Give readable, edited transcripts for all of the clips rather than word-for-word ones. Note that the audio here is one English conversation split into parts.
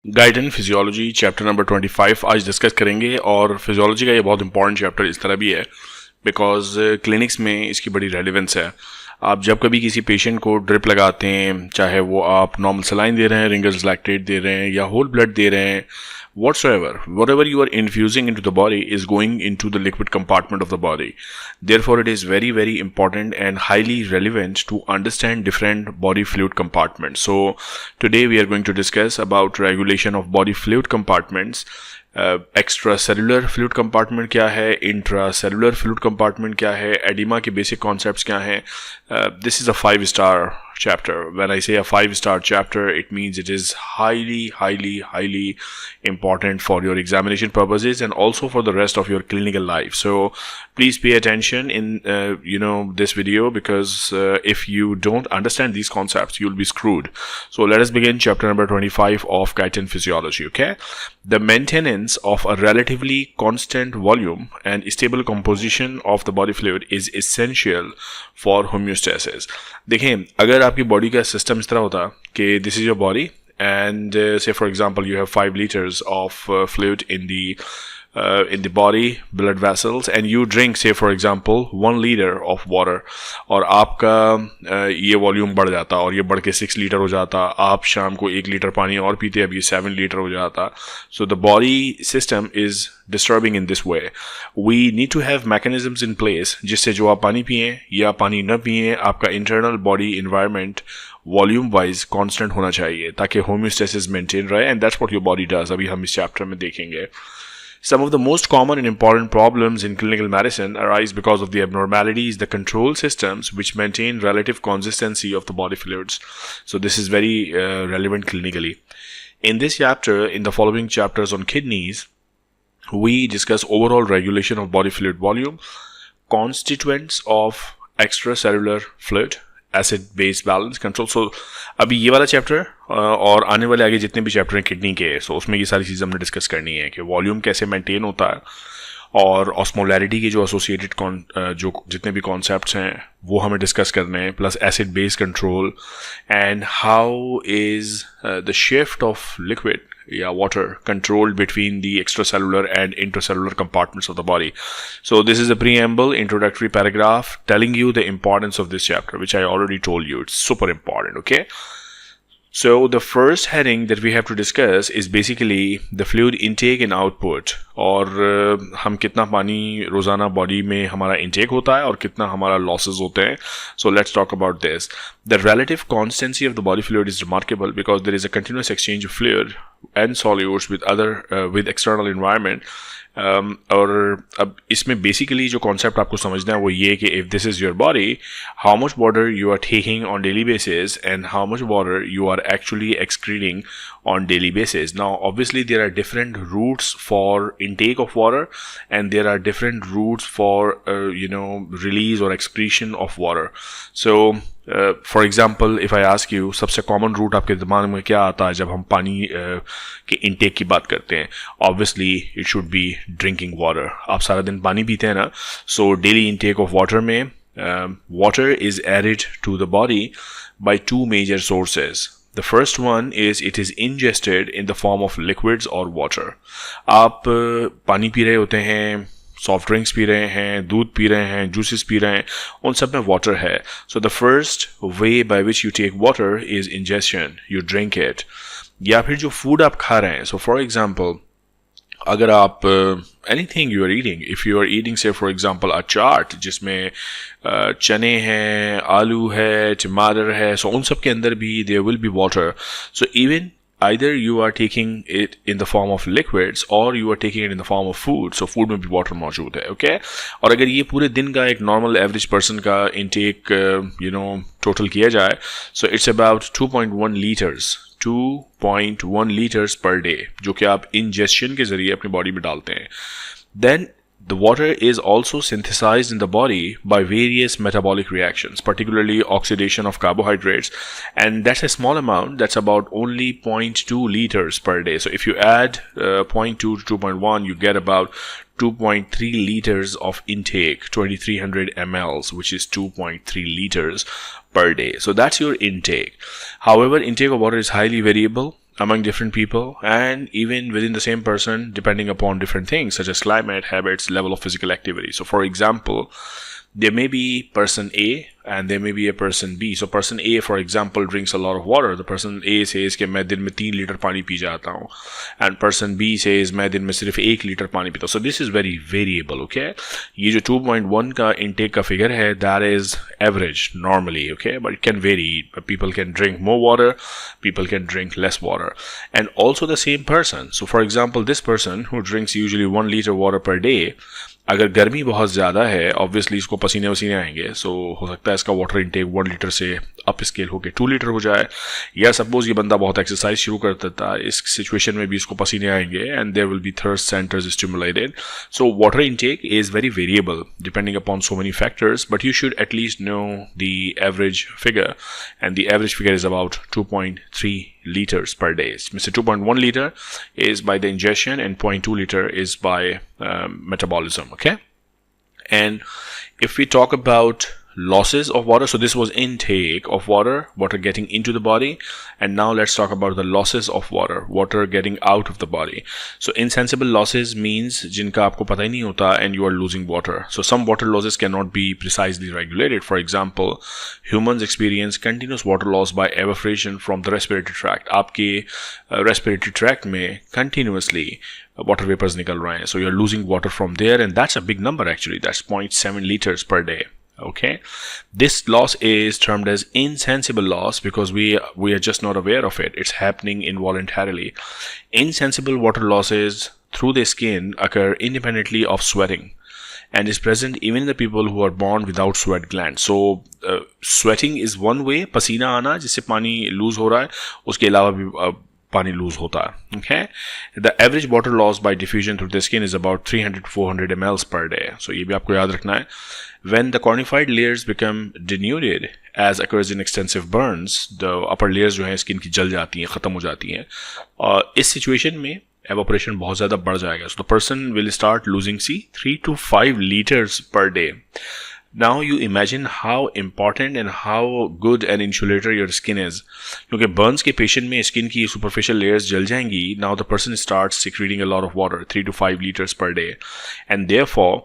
Guide and physiology chapter number 25 आज discuss करेंगे। और फिजियोलॉजी का ये बहुत इंपॉर्टेंट चैप्टर इस तरह भी है बिकॉज क्लिनिक्स में इसकी बड़ी रेलिवेंस है। आप जब कभी किसी पेशेंट को ड्रिप लगाते हैं, चाहे वो आप नॉर्मल सलाइन दे रहे हैं, रिंगर्स लैक्टेट दे रहे हैं या होल ब्लड दे रहे हैं, whatever you are infusing into the body is going into the liquid compartment of the body. Therefore, it is very important and highly relevant to understand different body fluid compartments. So today we are going to discuss about regulation of body fluid compartments. Extra cellular fluid compartment क्या है, intra cellular fluid compartment क्या है, oedema के basic concepts क्या हैं. This is a 5-star chapter. When I say a 5-star chapter, it means it is highly important for your examination purposes and also for the rest of your clinical life. So please pay attention in this video, because if you don't understand these concepts, you'll be screwed. So let us begin chapter number 25 of chitin physiology. Okay, the maintenance of a relatively constant volume and stable composition of the body fluid is essential for homeostasis. देखें, अगर आपकी body का system इस तरह होता कि this is your body and say for example you have 5 liters of fluid in the body blood vessels, and you drink say for example 1 liter of water, और आपका ये वॉल्यूम बढ़ जाता और ये बढ़ के 6 लीटर हो जाता, आप शाम को 1 लीटर पानी और पीते, अब ये 7 लीटर हो जाता. So the body system is disturbing in this way. We need to have mechanisms in place जिससे जो आप पानी पिएं या पानी न पिएं, आपका internal body environment volume wise constant होना चाहिए ताकि होम्योस्टेसिस मेंटेन रहे, and that's what your body does. अभी हम इस चैप्टर में देखेंगे. Some of the most common and important problems in clinical medicine arise because of the abnormalities, the control systems which maintain relative consistency of the body fluids. So this is very relevant clinically. In this chapter, in the following chapters on kidneys, we discuss overall regulation of body fluid volume, constituents of extracellular fluid, acid base balance control. So अभी ये वाला chapter और आने वाले आगे जितने भी chapter हैं किडनी के, सो उसमें ये सारी चीज़ें हमने डिस्कस करनी है कि वॉल्यूम कैसे मेंटेन होता है, और ऑस्मोलैरिटी के जो एसोसिएटेड जो जितने भी कॉन्सेप्ट्स हैं वो हमें डिस्कस करने हैं, plus acid base control and how is the shift of liquid या water controlled between the extracellular and intracellular compartments of the body. So this is a preamble, introductory paragraph telling you the importance of this chapter, which I already told you. It's super important, okay? So the first heading that we have to discuss is basically the fluid intake and output, और हम कितना पानी रोज़ाना body में हमारा intake होता है और कितना हमारा लॉसेस होते हैं. So let's talk about this. The relative constancy of the body fluid is remarkable because there is a continuous exchange of fluid and solutes with external environment. और अब इसमें बेसिकली जो कॉन्सेप्ट आपको समझना है वो ये कि if this is your body, how much water you are taking on daily basis and how much water you are actually excreting on daily basis. Now obviously there are different routes for intake of water and there are different routes for release or excretion of water. So for example, if I ask you, सबसे common route आपके दिमाग में क्या आता है जब हम पानी के intake की बात करते हैं? Obviously it should be drinking water. आप सारा दिन पानी पीते हैं ना, so daily intake of water में water is added to the body by 2 major sources. The first one is it is ingested in the form of liquids or water. आप पानी पी रहे होते हैं, सॉफ्ट ड्रिंक्स पी रहे हैं, दूध P रहे हैं, जूसेस पी रहे हैं, उन सब में वाटर है. So the first way by which you take water is ingestion, you drink it. या फिर जो फूड आप खा रहे हैं, सो फॉर एग्जाम्पल अगर आप anything you are eating, if you are eating say for example a chaat जिसमें चने हैं, आलू है, टमाटर है, सो उन सब के अंदर भी there will be water. So even either you are taking it in the form of liquids or you are taking it in the form of food. So food में भी water मौजूद है, okay? और अगर ये पूरे दिन का एक normal average person का intake total किया जाए, so it's about 2.1 liters 2.1 liters per day जो कि आप ingestion के जरिए अपनी body में डालते हैं. Then the water is also synthesized in the body by various metabolic reactions, particularly oxidation of carbohydrates, and that's a small amount. That's about only 0.2 liters per day. So if you add 0.2 to 2.1, you get about 2.3 liters of intake, 2300 mLs, which is 2.3 liters per day. So that's your intake. However, intake of water is highly variable. among different people and even within the same person depending upon different things such as climate, habits, level of physical activity. So for example, there may be person A and there may be a person B. So person A, for example, drinks a lot of water. The person A says कि मैं दिन में 3 litre पानी P जाता हूँ, and person B says मैं दिन में सिर्फ 1 लीटर पानी पीता हूँ. So this is very variable, okay? ये जो 2.1 का intake का figure है, that is average normally, okay? But it can vary. People can drink more water, people can drink less water, and also the same person. So for example, this person who drinks usually 1 liter water per day, अगर गर्मी बहुत ज़्यादा है obviously इसको पसीने वसीने आएंगे. सो हो सकता है इसका वाटर इंटेक 1 लीटर से अप स्केल होकर 2 लीटर हो जाए. या सपोज ये बंदा बहुत एक्सरसाइज शुरू कर देता है, इस सिचुएशन में भी इसको पसीने आएंगे and there will be thirst centres stimulated. So water intake is very variable depending upon so many factors, but you should at least know the average figure, and the average figure is about 2.3 liters per day. Mr. 2.1 liter is by the ingestion and 0.2 liter is by metabolism, okay? And if we talk about losses of water, so this was intake of water getting into the body, and now let's talk about the losses of water getting out of the body. So insensible losses means जिनका आपको पता ही नहीं होता and you are losing water. So some water losses cannot be precisely regulated. For example, humans experience continuous water loss by evaporation from the respiratory tract. आपके respiratory tract में continuously water vapors निकल रहे हैं. So you're losing water from there, and that's a big number actually. That's 0.7 liters per day. Okay, this loss is termed as insensible loss because we are just not aware of it. It's happening involuntarily. Insensible water losses through the skin occur independently of sweating and is present even in the people who are born without sweat glands. So sweating is one way, पसीना आना जिससे पानी loose हो रहा है, उसके अलावा भी पानी लूज होता है. Okay, the average water loss by diffusion through the skin is about 300 to 400 ml per day. So ये भी आपको याद रखना है. When the cornified layers become denuded, as occurs in extensive burns, the upper layers जो हैं skin की जल जाती हैं, ख़त्म हो जाती हैं, और इस सिचुएशन में evaporation बहुत ज़्यादा बढ़ जाएगा. So the person will start losing 3 to 5 liters per day. Now you imagine how important and how good an insulator your skin is. क्योंकि burns के patient में skin की superficial layers जल जाएंगी. Now the person starts secreting a lot of water, 3 to 5 liters per day. And therefore,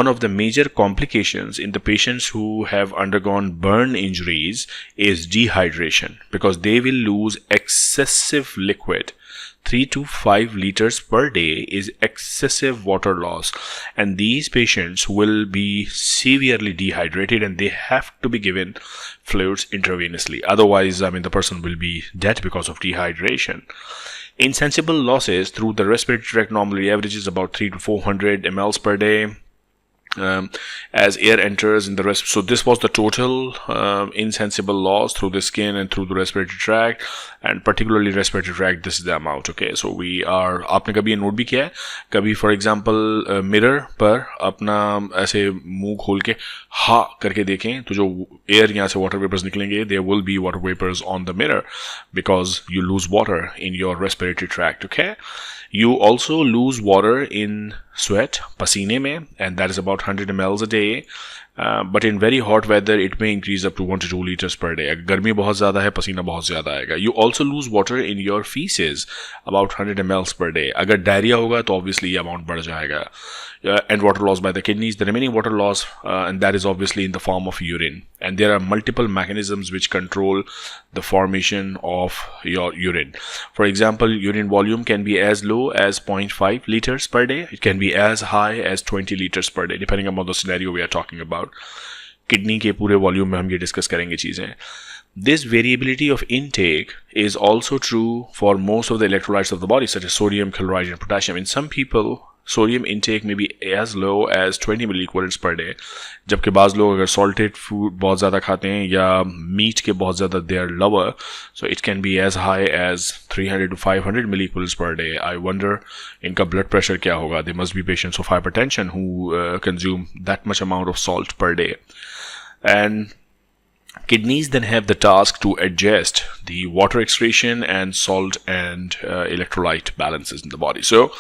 one of the major complications in the patients who have undergone burn injuries is dehydration, because they will lose excessive liquid. 3 to 5 liters per day is excessive water loss, and these patients will be severely dehydrated and they have to be given fluids intravenously. Otherwise, the person will be dead because of dehydration. Insensible losses through the respiratory tract normally averages about 3 to 400 ml per day. As air enters in the rest. So this was the total insensible loss through the skin and through the respiratory tract, and particularly respiratory tract, this is the amount. Okay, so we are, आपने कभी ये note भी किया है, कभी for example mirror पर अपना ऐसे मुंह खोल के हा करके देखें तो जो एयर यहाँ से वाटर वेपर्स निकलेंगे, there will be water vapors on the mirror because you lose water in your respiratory tract. Okay, you also lose water in sweat, पसीने में, and that is about 100 ml a day. But in very hot weather it may increase up to 1 to 2 liters per day. अगर गर्मी बहुत ज़्यादा है, पसीना बहुत ज़्यादा आएगा. You also lose water in your feces, about 100 ml per day. अगर डायरिया होगा तो obviously ये amount बढ़ जाएगा. And water loss by the kidneys, the remaining water loss, and that is obviously in the form of urine. And there are multiple mechanisms which control the formation of your urine. For example, urine volume can be as low as 0.5 liters per day. It can be as high as 20 liters per day, depending upon the scenario we are talking about. Kidney के पूरे volume में हम ये discuss करेंगे चीज़ें. This variability of intake is also true for most of the electrolytes of the body, such as sodium, chloride, and potassium. In some people, sodium intake may be as low as 20 milliequivalents per day, जबकि बाज़ लोग अगर salted food बहुत ज़्यादा खाते हैं या meat के बहुत ज़्यादा they are lower, so it can be as high as 300 to 500 milliequivalents per day. I wonder इनका blood pressure क्या होगा? There must be patients of hypertension who consume that much amount of salt per day. And Kidneys then have the task to adjust the water excretion and salt and electrolyte balances in the body. So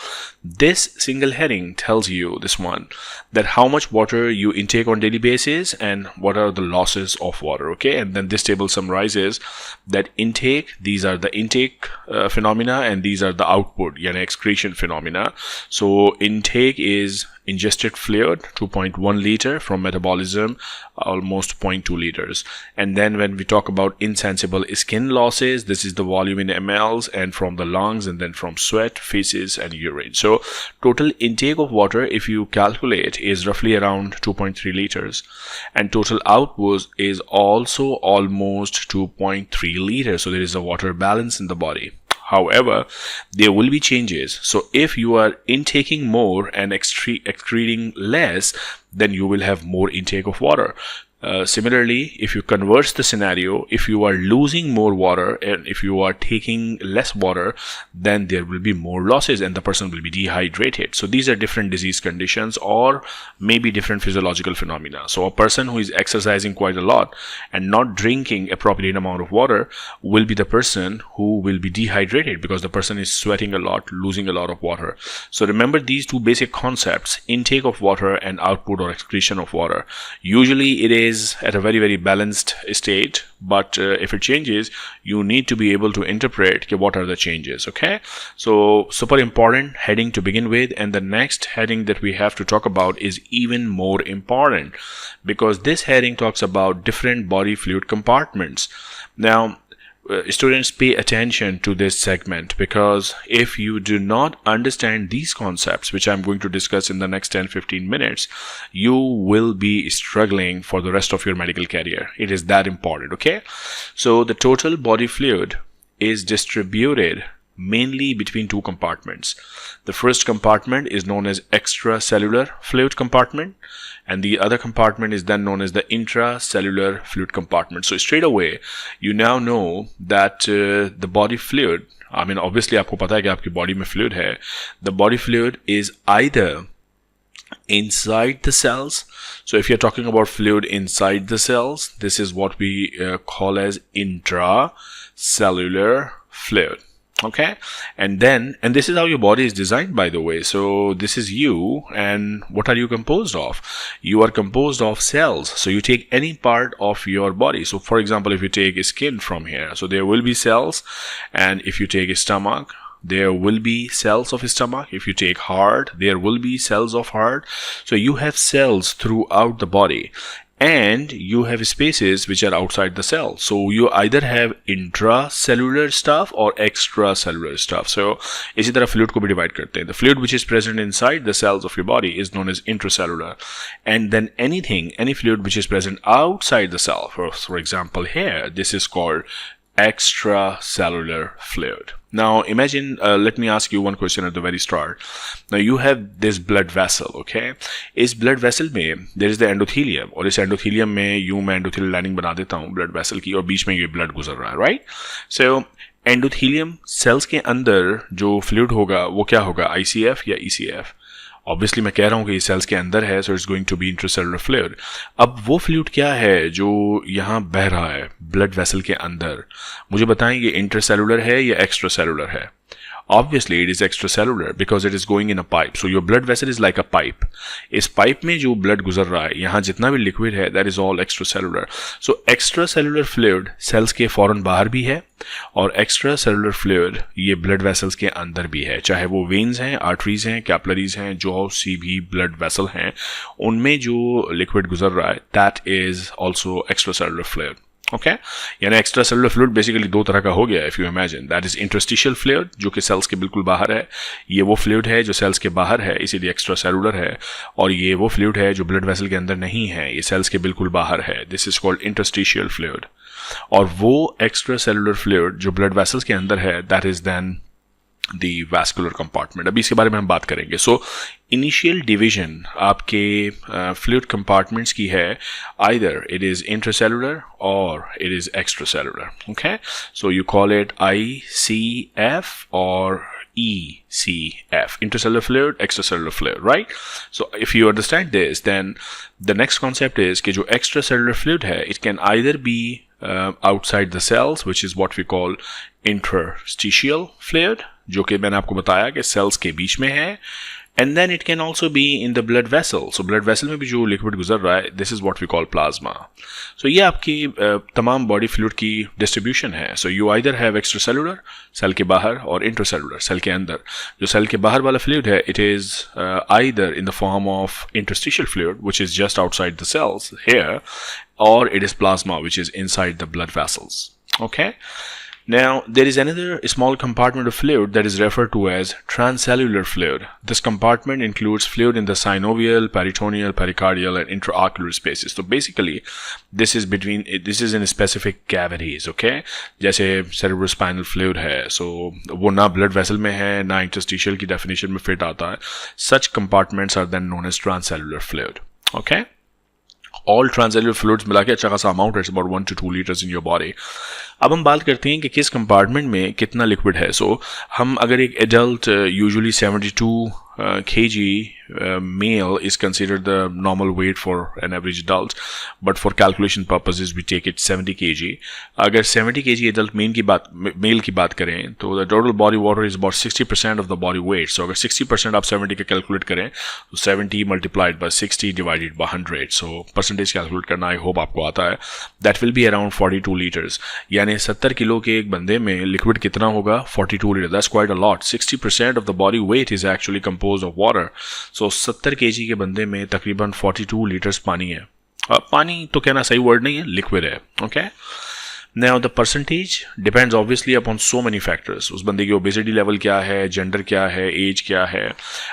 this single heading tells you, this one, that how much water you intake on daily basis and what are the losses of water. Okay, and then this table summarizes that intake, these are the intake phenomena, and these are the output, yani excretion phenomena. So intake is ingested fluid, 2.1 liter, from metabolism almost 0.2 liters. And then when we talk about insensible skin losses, this is the volume in mLs, and from the lungs, and then from sweat, feces and urine. So total intake of water, if you calculate, is roughly around 2.3 liters, and total output is also almost 2.3 liters. So there is a water balance in the body. However, there will be changes. So if you are intaking more and excreting less, then you will have more intake of water. Similarly, if you converse the scenario, if you are losing more water and if you are taking less water, then there will be more losses and the person will be dehydrated. So these are different disease conditions or maybe different physiological phenomena. So a person who is exercising quite a lot and not drinking appropriate amount of water will be the person who will be dehydrated, because the person is sweating a lot, losing a lot of water. So remember these two basic concepts: intake of water and output or excretion of water. Usually it is at a very balanced state, but if it changes, you need to be able to interpret what are the changes. Okay, so super important heading to begin with, and the next heading that we have to talk about is even more important, because this heading talks about different body fluid compartments. Now students, pay attention to this segment, because if you do not understand these concepts, which I'm going to discuss in the next 10-15 minutes, you will be struggling for the rest of your medical career. It is that important. Okay, so the total body fluid is distributed mainly between two compartments. The first compartment is known as extracellular fluid compartment, and the other compartment is then known as the intracellular fluid compartment. So straight away you now know that the body fluid, I mean obviously आपको पता है कि आपकी body में fluid है. The body fluid is either inside the cells. So if you're talking about fluid inside the cells, this is what we call as intracellular fluid. Okay, and this is how your body is designed, by the way. So this is you, and what are you composed of? You are composed of cells. So you take any part of your body. So for example, if you take a skin from here, so there will be cells, and if you take a stomach, there will be cells of stomach. If you take heart, there will be cells of heart. So you have cells throughout the body, and you have spaces which are outside the cell. So you either have intracellular stuff or extracellular stuff. So इसी तरह fluid को भी divide करते हैं. The fluid which is present inside the cells of your body is known as intracellular, and then any fluid which is present outside the cell, for example here, this is called extracellular fluid. Now imagine, let me ask you one question at the very start. Now you have this blood vessel, okay? इस blood vessel में there is the endothelium, और इस endothelium में यूं मैं endothelial lining बना देता हूँ blood vessel की, और बीच में ये blood गुजर रहा है, right? So endothelium cells के अंदर जो fluid होगा वो क्या होगा, ICF या ECF? ऑब्वियसली मैं कह रहा हूँ कि ये सेल्स के अंदर है, so it's going to be intracellular fluid. अब वो फ्लूइड क्या है जो यहाँ बह रहा है ब्लड वेसल के अंदर? मुझे बताएं ये इंट्रासेलुलर है या एक्स्ट्रासेलुलर है? Obviously it is extracellular because it is going in a pipe. So your blood vessel is like a pipe. इस pipe में जो blood गुजर रहा है, यहाँ जितना भी liquid है, that is all extracellular. So extracellular fluid cells के फौरन बाहर भी है, और extracellular fluid ये blood vessels के अंदर भी है. चाहे वो veins हैं, arteries हैं, capillaries हैं, जो सी भी blood vessel हैं, उनमें जो liquid गुजर रहा है, that is also extracellular fluid. Okay, यानी एक्स्ट्रा सेलुलर फ्लूइड बेसिकली दो तरह का हो गया. If you imagine, that is interstitial fluid जो कि सेल्स के बिल्कुल बाहर है, ये वो फ्लूइड है जो सेल्स के बाहर है, इसीलिए एक्स्ट्रा सेलुलर है. और ये वो फ्लूइड है जो ब्लड वेसल के अंदर नहीं है, ये सेल्स के बिल्कुल बाहर है. This is called interstitial fluid. और वो एक्स्ट्रा सेलुलर फ्लूइड जो ब्लड वेसल्स के अंदर है, that is then the vascular compartment. अभी इसके बारे में हम बात करेंगे. सो इनिशियल डिवीजन आपके फ्लूइड कंपार्टमेंट्स की है, either it is intracellular or it is extracellular. Okay, so you call it ICF और ECF, intracellular fluid, extracellular fluid, right? So if you understand this, then the next concept is कि जो extracellular fluid है, it can either be outside the cells, which is what we call interstitial fluid, जो कि मैंने आपको बताया कि cells के बीच में है, and then it can also be in the blood vessel. So blood vessel में भी जो liquid गुजर रहा है, this is what we call plasma. So ये आपकी तमाम body fluid की distribution है. So you either have extracellular, cell के बाहर, और intracellular, cell के अंदर. जो cell के बाहर वाला fluid है, it is either in the form of interstitial fluid, which is just outside the cells here, or it is plasma, which is inside the blood vessels. Okay? Now, there is another small compartment of fluid that is referred to as transcellular fluid. This compartment includes fluid in the synovial, peritoneal, pericardial, and intraocular spaces. So basically, this is in specific cavities, okay? जैसे cerebrospinal fluid है, so वो ना blood vessel में है, ना interstitial की definition में fit आता है. Such compartments are then known as transcellular fluid, okay? All transcellular fluids मिला के अच्छा खासा अमाउंट है, about 1 to 2 liters in your body. अब हम बात करते हैं कि किस कंपार्टमेंट में कितना लिक्विड है. सो हम अगर एक adult usually 72 kg male is considered the normal weight for an average adult, but for calculation purposes we take it 70 kg. अगर 70 kg adult male की बात करें तो the total body water is about 60% of the body weight. So अगर 60% आप 70 का calculate करें तो 70 multiplied by 60 divided by 100. So percentage calculate करना I hope आपको आता है. That will be around 42 liters. यानी 70 किलो के एक बंदे में लिक्विड कितना होगा? 42 litre. That's quite a lot. 60% of the body weight is actually composed of water. So 70 kg के बंदे में तकरीबन 42 लीटर्स पानी है. पानी तो कहना सही वर्ड नहीं है, लिक्विड है. Okay? Now the percentage depends obviously upon so many factors. उस बंदे की obesity level क्या है, gender क्या है, age क्या है.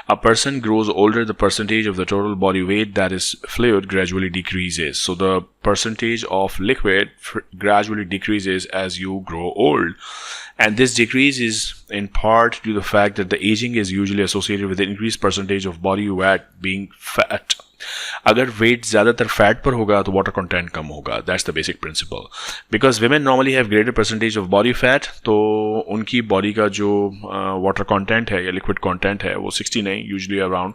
A person grows older, the percentage of the total body weight that is fluid gradually decreases. So the percentage of liquid gradually decreases as you grow old. And this decrease is in part due to the fact that the aging is usually associated with the increased percentage of body weight being fat. अगर wait ज़्यादातर fat पर होगा तो water content कम होगा. That's the basic principle. Because women normally have greater percentage of body fat, तो उनकी body का जो वाटर कंटेंट है या लिक्विड कंटेंट है वो 60 नहीं, यूजुअली अराउंड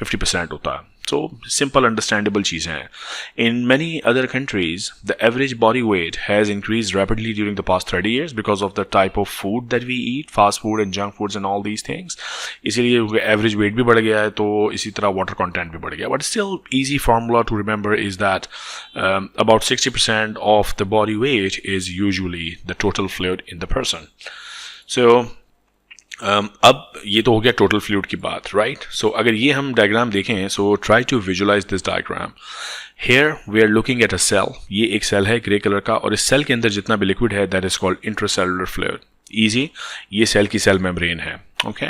50% होता है. So simple understandable चीज़ें हैं. In many other countries, the average body weight has increased rapidly during the past 30 years because of the type of food that we eat, fast food and junk foods and all these things. इसीलिए average weight भी बढ़ गया है, तो इसी तरह water content भी बढ़ गया. But still, easy formula to remember is that about 60% of the body weight is usually the total fluid in the person. So अब ये तो हो गया टोटल फ्लूइड की बात, राइट? सो अगर ये हम डायग्राम देखें, so try to visualise this diagram. Here we are looking at a cell. ये एक सेल है ग्रे कलर का, और इस सेल के अंदर जितना भी लिक्विड है that is called intracellular fluid. Easy, ये सेल की सेल मेम्ब्रेन है. ओके,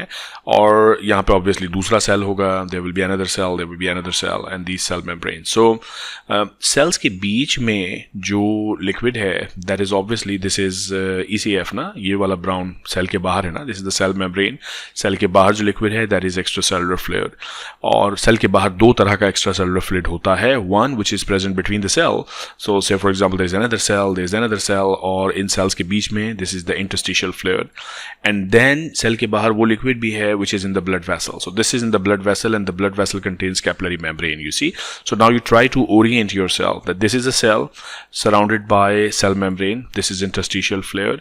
और यहाँ पे ऑब्वियसली दूसरा सेल होगा, there will be another cell, there will be another cell and these cell membrane. So cells के बीच में जो लिक्विड है that is obviously this is ECF ना, ये वाला ब्राउन सेल के बाहर है ना, this is the cell membrane. Cell के बाहर जो लिक्विड है that is extracellular fluid. और सेल के बाहर दो तरह का एक्स्ट्रा सेलुलर फ्लूइड होता है. One which is present between the cell, so say for example there is another cell, there is another cell, और इन सेल्स के बीच में this is the interstitial fluid. And then cell के बाहर वो लिक्विड भी है which is in the blood vessel. So this is in the blood vessel, and the blood vessel contains capillary membrane, you see. So now you try to orient yourself that this is a cell surrounded by cell membrane, this is interstitial fluid,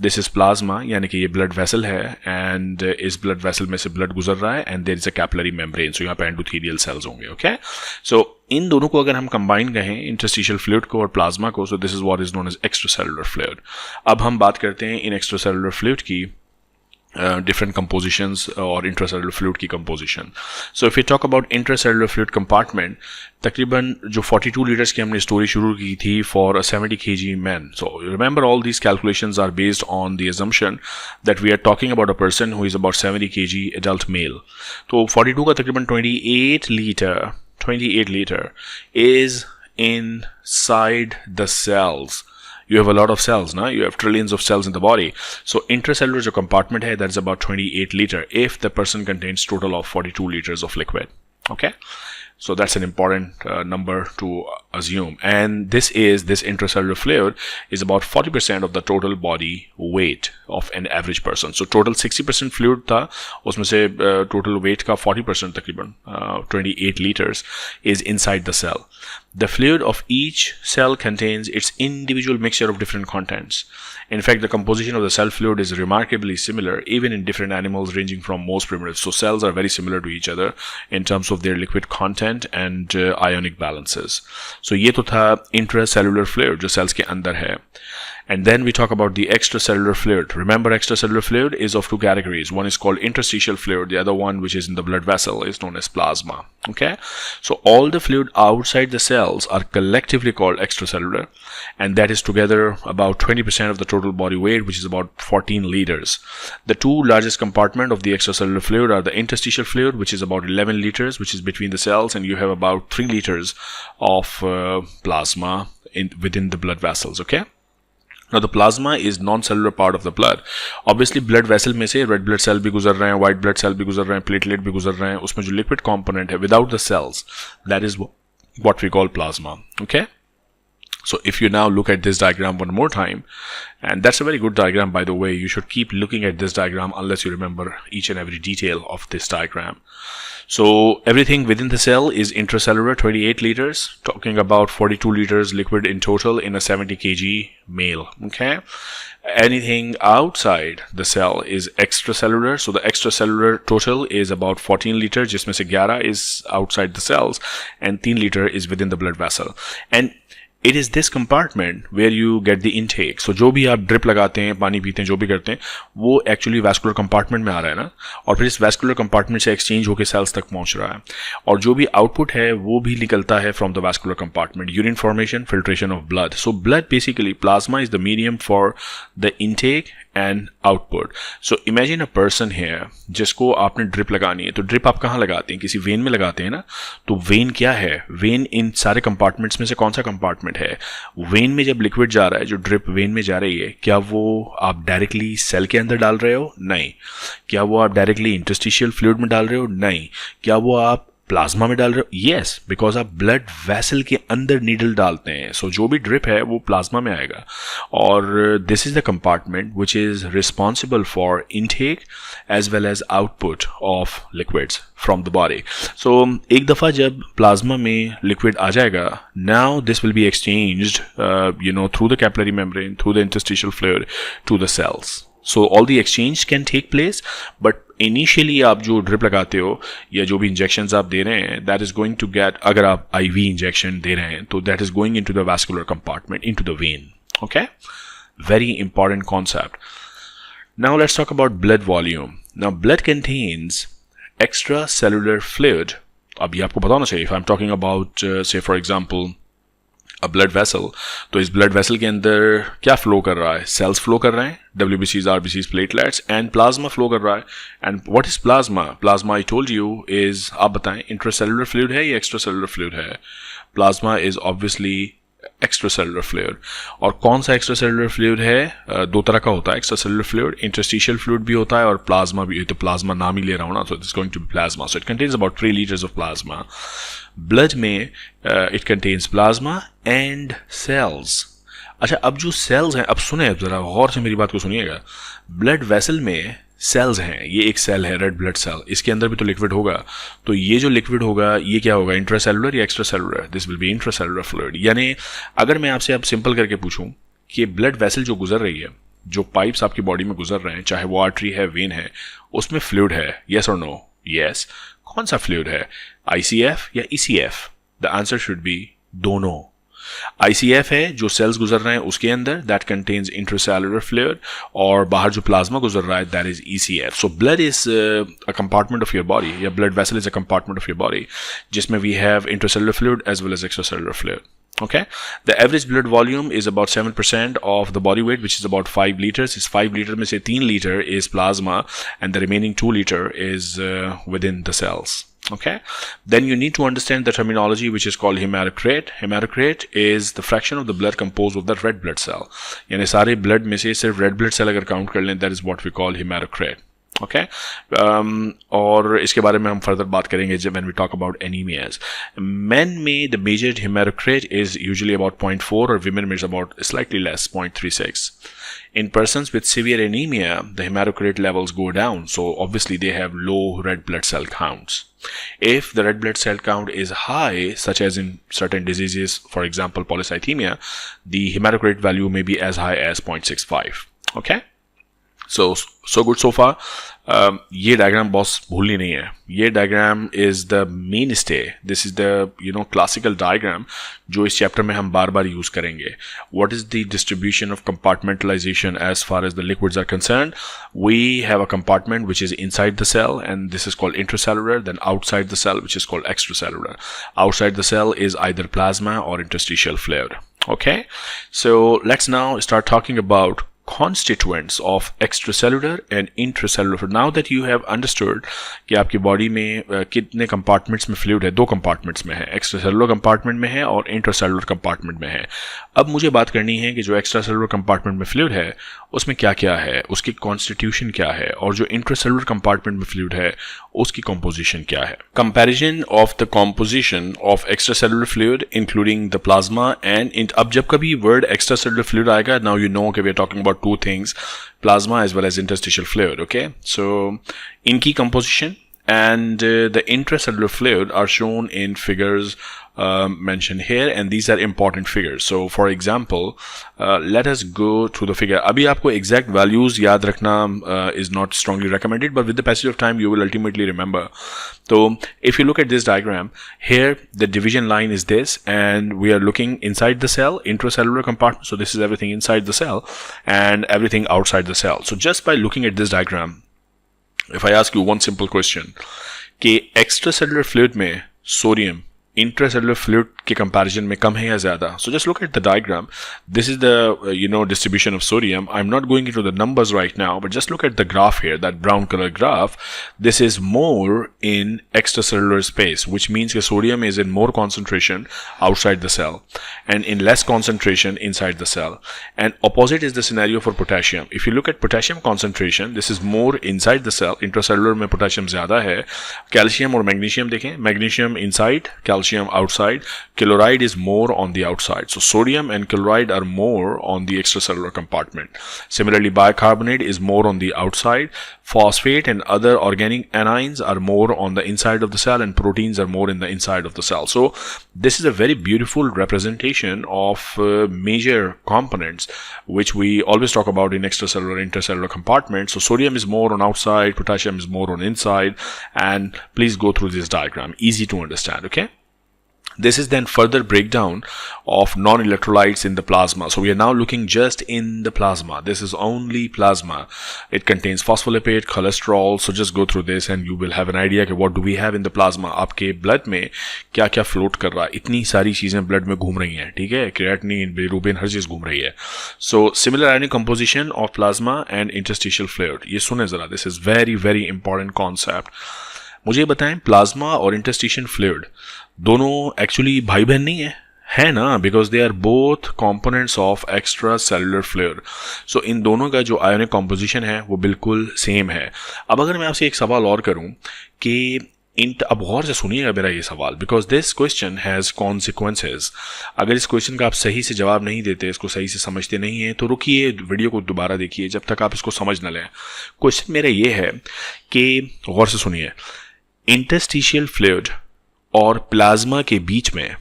this is plasma, यानी कि ये blood vessel है, and इस blood vessel में से blood गुजर रहा है, and there is a capillary membrane. So यहाँ पे endothelial cells होंगे. Okay, so इन दोनों को अगर हम कंबाइन कहें, इंटरस्टिशियल फ्लूइड को और प्लाज्मा को, so this is what is known as extracellular fluid. अब हम बात करते हैं इन एक्स्ट्रासेलुलर फ्लूइड की different compositions or intracellular fluid की composition. So if we talk about intracellular fluid compartment, तकरीबन जो 42 liters की हमने स्टोरी शुरू की थी for a 70 kg man. So remember all these calculations are based on the assumption that we are talking about a person who is about 70 kg adult male. तो 42 का तकरीबन 28 liter is inside the cells. You have a lot of cells, ना? You have trillions of cells in the body. So intracellular जो compartment है, that is about 28 liter if the person contains total of 42 liters of liquid. Okay? So that's an important number to assume. And this intracellular fluid is about 40% of the total body weight of an average person. So total 60% fluid था, उसमें से total weight का 40% तकरीबन 28 liters is inside the cell. The fluid of each cell contains its individual mixture of different contents. In fact, the composition of the cell fluid is remarkably similar even in different animals, ranging from most primitives. So cells are very similar to each other in terms of their liquid content and ionic balances. So ये तो था intracellular fluid जो cells के अंदर है. And then we talk about the extracellular fluid. Remember, extracellular fluid is of two categories. One is called interstitial fluid. The other one, which is in the blood vessel, is known as plasma. Okay? So all the fluid outside the cells are collectively called extracellular. And that is together about 20% of the total body weight, which is about 14 liters. The two largest compartments of the extracellular fluid are the interstitial fluid, which is about 11 liters, which is between the cells. And you have about 3 liters of plasma within the blood vessels. Okay? Now the plasma is non-cellular part of the blood. Obviously blood vessel में से red blood cell भी गुजर रहे हैं, white blood cell भी गुजर रहे हैं, platelet भी गुजर रहे हैं. उसमें जो liquid component है without the cells, that is what we call plasma. Okay? So if you now look at this diagram one more time, and that's a very good diagram, by the way. You should keep looking at this diagram unless you remember each and every detail of this diagram. So everything within the cell is intracellular, 28 liters, talking about 42 liters liquid in total in a 70 kg male. Okay? Anything outside the cell is extracellular. So the extracellular total is about 14 liters, जिसमें से 11 is outside the cells and 3 liter is within the blood vessel. And it is this compartment where you get the intake. So जो भी आप drip लगाते हैं, पानी पीते हैं, जो भी करते हैं, वो एक्चुअली वैस्कुलर कंपार्टमेंट में आ रहा है ना, और फिर इस वैस्कुलर कंपार्टमेंट से एक्सचेंज होकर सेल्स तक पहुंच रहा है, और जो भी आउटपुट है वो भी निकलता है from the vascular compartment. Urine formation, filtration of blood. So blood basically, plasma is the medium for the intake and output. So imagine a person है जिसको आपने ड्रिप लगानी है. तो ड्रिप आप कहाँ लगाते हैं? किसी वेन में लगाते हैं ना. तो वेन क्या है? वेन इन सारे कंपार्टमेंट्स में से कौन सा कंपार्टमेंट है? वेन में जब लिक्विड जा रहा है, जो ड्रिप वेन में जा रही है, क्या वो आप डायरेक्टली सेल के अंदर डाल रहे हो? नहीं. क्या वो आप डायरेक्टली इंटरस्टिशियल फ्लूइड में डाल रहे हो? नहीं. क्या वो आप प्लाज्मा में डाल रहे हो? यस, बिकॉज आप ब्लड वेसल के अंदर नीडल डालते हैं. सो जो भी ड्रिप है वो प्लाज्मा में आएगा. और this is the compartment which is responsible for intake as well as output of liquids from the body. So एक दफ़ा जब प्लाज्मा में लिक्विड आ जाएगा, now this will be exchanged through the capillary membrane, through the interstitial fluid to the cells. So all the exchange can take place, but initially आप जो drip लगाते हो या जो भी इंजेक्शंस आप दे रहे हैं, that is going to get, अगर आप IV इंजेक्शन दे रहे हैं तो that is going into the vascular compartment, into the vein. Okay? Very important concept. Now let's talk about blood volume. Now blood contains extracellular fluid. अब ये आपको पता होना चाहिए. If I'm talking about say for example blood vessel, तो इस blood vessel के अंदर क्या फ्लो कर रहा है? सेल्स फ्लो कर रहे हैं, WBCs, RBCs, platelets, and plasma flow कर रहा है. And what is plasma? Plasma I told you is, आप बताएं, इंट्रासेलुलर फ्लूइड है या एक्स्ट्रासेलुलर फ्लूइड है? Plasma is obviously extracellular fluid. और कौन सा एक्स्ट्रासेलुलर फ्लूइड है? दो तरह का होता है एक्स्ट्रासेलुलर फ्लूइड. इंटरस्टिशियल फ्लूइड भी होता है और प्लाज्मा भी. तो प्लाज्मा नाम ही ले रहा हूँ ना, so it's going to be plasma. So it contains about 3 liters of plasma. Blood में it contains plasma and cells. अच्छा, अब जो सेल्स हैं, अब सुने ज़रा गौर से मेरी बात को सुनिएगा. ब्लड वेसल में सेल्स हैं. ये एक सेल है, रेड ब्लड सेल. इसके अंदर भी तो लिक्विड होगा. तो ये जो लिक्विड होगा ये क्या होगा? इंट्रासेलुलर या extracellular? This will B intracellular fluid. यानी अगर मैं आपसे अब सिंपल करके पूछूं कि ब्लड वेसल जो गुजर रही है, जो पाइप्स आपकी बॉडी में गुजर रहे हैं, चाहे वो आर्टरी है, वेन है, उसमें फ्लूइड है, येस और नो? यस. कौन सा फ्लूइड है? ICF या ECF? The answer should be दोनों. ICF है जो सेल्स गुजर रहे हैं उसके अंदर, दैट कंटेन्स इंट्रासेलुलर फ्लूइड, और बाहर जो प्लाज्मा गुजर रहा है, that is ECF. So blood is a compartment of your body, या blood vessel is a compartment of your body, जिसमें we have intracellular fluid as well as extracellular fluid. Okay, the average blood volume is about 7% of the body weight, which is about 5 liters. Is 5 liter में से 3 liter is plasma, and the remaining 2 liter is within the cells. Okay, then you need to understand the terminology which is called hematocrit. Hematocrit is the fraction of the blood composed of the red blood cell. यानी सारे blood में से सिर्फ red blood cell अगर count कर लें, that is what we call hematocrit. Okay और इसके बारे में हम फर्दर बात करेंगे जब when we talk about anaemias. Men में the major haematocrit is usually about 0.4 और विमेन में is about slightly less 0.36. In persons with severe anemia, the hematocrit levels go down, so obviously they have low red blood cell counts. If the red blood cell count is high, such as in certain diseases, for example polycythemia, the hematocrit value may be as high as 0.65. Okay? So good so far. ये diagram boss भूलनी नहीं है. ये diagram is the mainstay. This is the classical diagram जो इस chapter में हम बार बार यूज करेंगे. What is the distribution of compartmentalisation as far as the liquids are concern. We have a compartment which is inside the cell and this is called intracellular. Then outside the cell which is called extracellular. Outside the cell is either plasma और interstitial fluid. Okay, so let's now start talking about constituents of extracellular and intracellular. Now that you have understood कि आपकी body में कितने compartments में fluid है, 2 compartments में है, extracellular compartment में है और इंट्रासेलुलर कंपार्टमेंट में है. अब मुझे बात करनी है कि जो एक्स्ट्रासेलुलर कंपार्टमेंट में फ्लूइड है उसमें क्या क्या है, उसकी कॉन्स्टिट्यूशन क्या है, और जो इंट्रासेलुलर कंपार्टमेंट में फ्लूइड है उसकी कॉम्पोजिशन क्या है. Comparison of the composition of extracellular fluid including the plasma and अब जब कभी वर्ड एक्स्ट्रासेलुलर फ्लूइड आएगा, नाउ यू नो कि we are talking about two things, plasma as well as interstitial fluid. Okay, so inki composition and the intracellular fluid are shown in figures mentioned here, and these are important figures. So for example, let us go through the figure. Abhi aapko exact values yaad rakhna is not strongly recommended, but with the passage of time you will ultimately remember. So if you look at this diagram here, the division line is this, and we are looking inside the cell, intracellular compartment. So this is everything inside the cell and everything outside the cell. So just by looking at this diagram, if I ask you one simple question कि extracellular fluid में sodium intracellular fluid के comparison में कम है या ज़्यादा. So just look at the diagram. This is the distribution of sodium. I am not going into the numbers right now, but just look at the graph here, that brown colour graph. This is more in extracellular space, which means that sodium is in more concentration outside the cell and in less concentration inside the cell. And opposite is the scenario for potassium. If you look at potassium concentration, this is more inside the cell. Intracellular में potassium ज़्यादा है. Calcium और magnesium देखें, magnesium inside, calcium outside. Chloride is more on the outside. So sodium and chloride are more on the extracellular compartment. Similarly, bicarbonate is more on the outside. Phosphate and other organic anions are more on the inside of the cell, and proteins are more in the inside of the cell. So this is a very beautiful representation of major components which we always talk about in extracellular and intracellular compartments. So sodium is more on outside, potassium is more on inside, and please go through this diagram. Easy to understand, okay? This is then further breakdown of non-electrolytes in the plasma. So we are now looking just in the plasma. This is only plasma. It contains phospholipid, cholesterol. So just go through this and you will have an idea कि what do we have in the plasma. आपके blood में क्या क्या float कर रहा है. इतनी सारी चीज़ें blood में घूम रही हैं, ठीक है. क्रिएटिनिन, बिलिरुबिन, हर चीज़ घूम रही है. So similar ionic composition of plasma and interstitial fluid. ये सुने ज़रा. This is very very important concept. मुझे बताएं प्लाज्मा और इंटरस्टिशियल फ्लूइड दोनों एक्चुअली भाई बहन नहीं है ना, because they are both components of extracellular fluid. So इन दोनों का जो आयोनिक कॉम्पोजिशन है वो बिल्कुल सेम है. अब अगर मैं आपसे एक सवाल और करूं कि अब गौर से सुनिएगा मेरा ये सवाल, because this question has consequences. अगर इस क्वेश्चन का आप सही से जवाब नहीं देते, इसको सही से समझते नहीं हैं, तो रुकिए, वीडियो को दोबारा देखिए जब तक आप इसको समझ न लें. क्वेश्चन मेरा ये है कि गौर से सुनिए, इंटरस्टिशियल फ्लूइड और प्लाज्मा के बीच में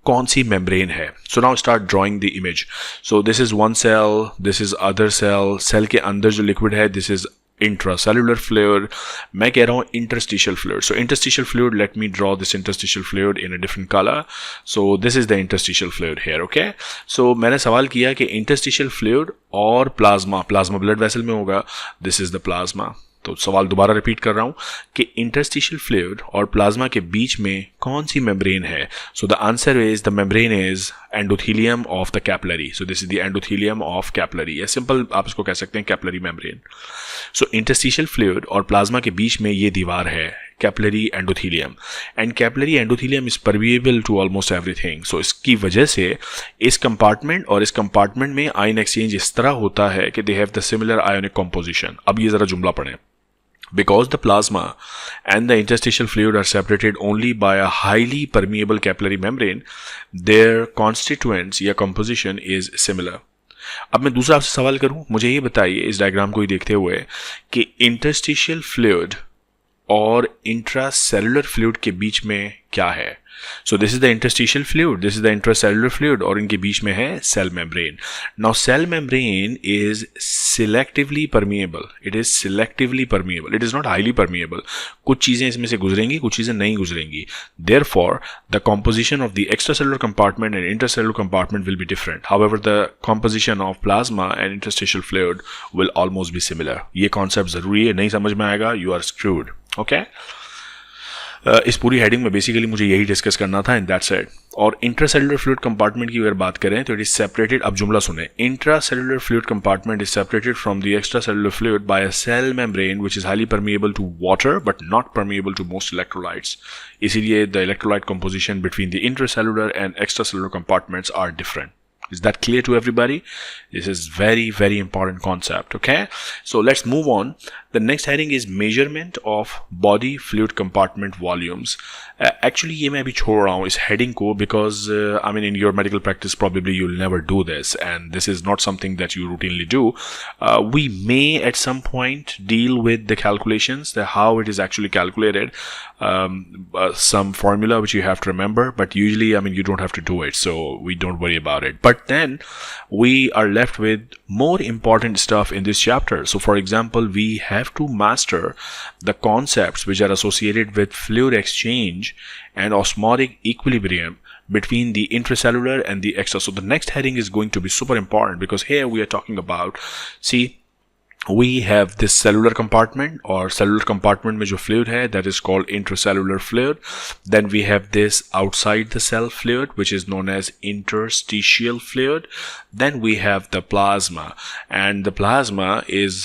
कौन सी मेम्ब्रेन है. So now start drawing the image. So this is one cell, this is other cell. Cell के अंदर जो लिक्विड है दिस इज intracellular fluid. मैं कह रहा हूँ interstitial fluid. So interstitial fluid, let me draw this interstitial fluid in a different color. So this is the interstitial fluid here, okay? So मैंने सवाल किया कि interstitial fluid और plasma blood vessel में होगा, this is the plasma. तो सवाल दोबारा रिपीट कर रहा हूं कि इंटरस्टिशियल फ्लूइड और प्लाज्मा के बीच में कौन सी मेम्ब्रेन है. So the answer is the membrane is endothelium of the capillary. So this is the endothelium of capillary. या सिंपल आप इसको कह सकते हैं capillary membrane. So interstitial fluid और प्लाज्मा के बीच में ये दीवार है capillary endothelium, and capillary endothelium is permeable to almost everything. So इसकी वजह से इस कंपार्टमेंट और इस कंपार्टमेंट में आयन एक्सचेंज इस तरह होता है कि they have the similar ionic composition. अब ये जरा जुमला पढ़ें. Because the plasma and the interstitial fluid are separated only by a highly permeable capillary membrane, their constituents या composition is similar. अब मैं दूसरा आपसे सवाल करूं, मुझे ये बताइए इस डायग्राम को ही देखते हुए कि इंटरस्टिशियल फ्लूइड और इंट्रासेलुलर फ्लूइड के बीच में क्या है. So this is the interstitial fluid, this is the intracellular fluid, और इनके बीच में है cell membrane. Now cell membrane is selectively permeable, it is selectively permeable, it is not highly permeable. कुछ चीजें इसमें से गुजरेंगी, कुछ चीजें नहीं गुजरेंगी. Therefore the composition of the extracellular compartment and intercellular compartment will be different. However the composition of plasma and interstitial fluid will almost be similar. ये कॉन्सेप्ट जरूरी है, नहीं समझ में आएगा यू आर स्क्रूड. ओके, इस पूरी हेडिंग में बेसिकली मुझे यही डिस्कस करना था, इन दैट सेड. और इंट्रासेलुलर फ्लूइड कंपार्टमेंट की अगर बात करें तो इट इज सेपरेटेड. अब जुमला सुने. Intracellular fluid compartment is separated from the extracellular fluid by a cell membrane which is highly permeable to water but not permeable to most electrolytes. इसीलिए the electrolyte composition between the intracellular and extracellular compartments are different. Is that clear to everybody? This is very, very important concept, okay? So let's move on. The next heading is measurement of body fluid compartment volumes. Actually, ये मैं अभी छोड़ रहा हूँ इस heading को because I mean in your medical practice probably you'll never do this, and this is not something that you routinely do. We may at some point deal with the calculations, how it is actually calculated, some formula which you have to remember, but usually I mean you don't have to do it, so we don't worry about it. But then we are left with more important stuff in this chapter. So for example, we have to master the concepts which are associated with fluid exchange and osmotic equilibrium between the intracellular and the extra. So the next heading is going to be super important because here we are talking about, see, we have this cellular compartment or cellular compartment में जो fluid है that is called intracellular fluid. Then we have this outside the cell fluid which is known as interstitial fluid. Then we have the plasma, and the plasma is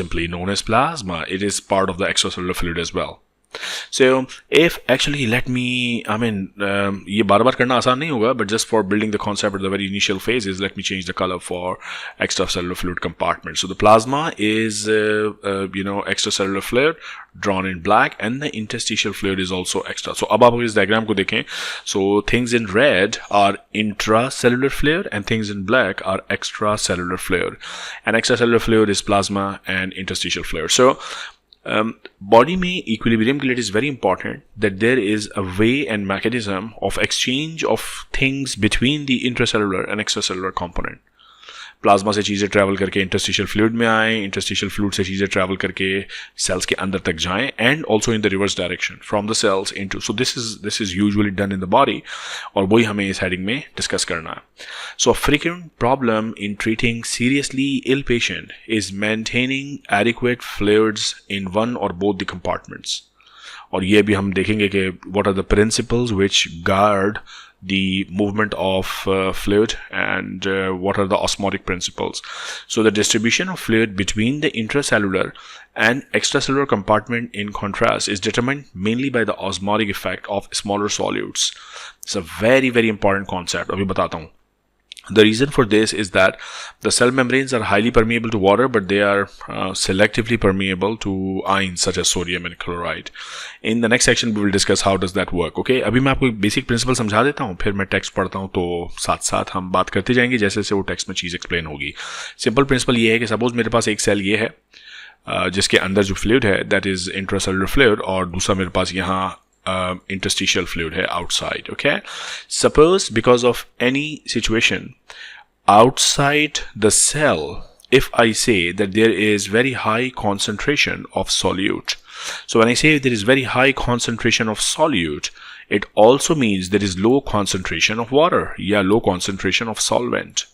simply known as plasma. It is part of the extracellular fluid as well. So if actually let me, I mean ये बार बार करना आसान नहीं होगा, but just for building the concept at the very initial phases, let me change the color for extracellular fluid compartment. So the plasma is extracellular fluid drawn in black, and the interstitial fluid is also extra. So अब आप इस diagram को देखें, so things in red are intracellular fluid and things in black are extracellular fluid, and extracellular fluid is plasma and interstitial fluid. So body में equilibrium के लिए it is very important that there is a way and mechanism of exchange of things between the intracellular and extracellular component. Plasma से चीज़ें travel करके interstitial fluid में आए, interstitial fluid से चीज़ें ट्रैवल करके सेल्स के अंदर तक जाएं, and also in the reverse direction from the cells into. So this is usually done in the body, और वही हमें इस हेडिंग में डिस्कस करना है. So a frequent problem in treating seriously ill patient is maintaining adequate fluids in one or both the compartments. और ये भी हम देखेंगे कि what are the principles which guard the movement of fluid, and what are the osmotic principles. So the distribution of fluid between the intracellular and extracellular compartment in contrast is determined mainly by the osmotic effect of smaller solutes. It's a very, very important concept. अभी बताता हूँ. The reason for this is that the cell membranes are highly permeable to water, but they are selectively permeable to ions such as sodium and chloride. In the next section, we will discuss how does that work. Okay? अभी मैं आपको एक basic principle समझा देता हूँ, फिर मैं text पढ़ता हूँ, तो साथ साथ हम बात करते जाएंगे जैसे जैसे वो text में चीज़ explain होगी. Simple principle ये है कि suppose मेरे पास एक cell ये है जिसके अंदर जो fluid है that is intracellular fluid, और दूसरा मेरे पास यहाँ interstitial fluid है outside. Okay, suppose because of any situation outside the cell, if I say that there is very high concentration of solute, so when I say there is very high concentration of solute, it also means there is low concentration of water, yeah, low concentration of solvent.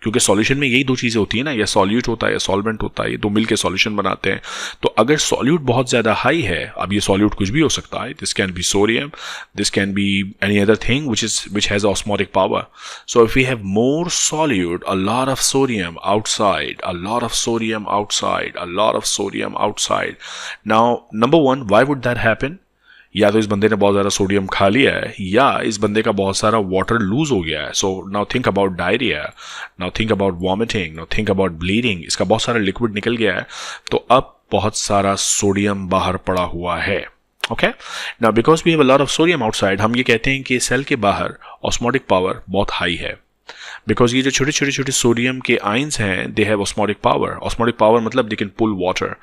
क्योंकि solution में यही दो चीज़ें होती हैं ना, या solute होता है या सॉल्वेंट होता है, ये दो मिलके सॉल्यूशन बनाते हैं। तो अगर सॉल्यूट बहुत ज़्यादा हाई है, अब ये सॉल्यूट कुछ भी हो सकता है, this can be sodium, this can be any other thing which has osmotic power. So if we have more solute, a lot of sodium outside, a lot of sodium outside, a lot of sodium outside. Now, number one, why would that happen? या तो इस बंदे ने बहुत ज़्यादा sodium खा लिया है, या इस बंदे का बहुत सारा वाटर लूज हो गया है। So now think about diarrhoea, now think about vomiting, now think about bleeding. इसका बहुत सारा लिक्विड निकल गया है, तो अब बहुत सारा सोडियम बाहर पड़ा हुआ है। Okay, now because we have a lot of sodium outside, हम ये कहते हैं कि सेल के बाहर ऑस्मोटिक पावर बहुत हाई है, बिकॉज ये जो छोटे छोटे छोटे सोडियम के आयंस हैं, they have osmotic power. Osmotic power मतलब दे कैन पुल वाटर।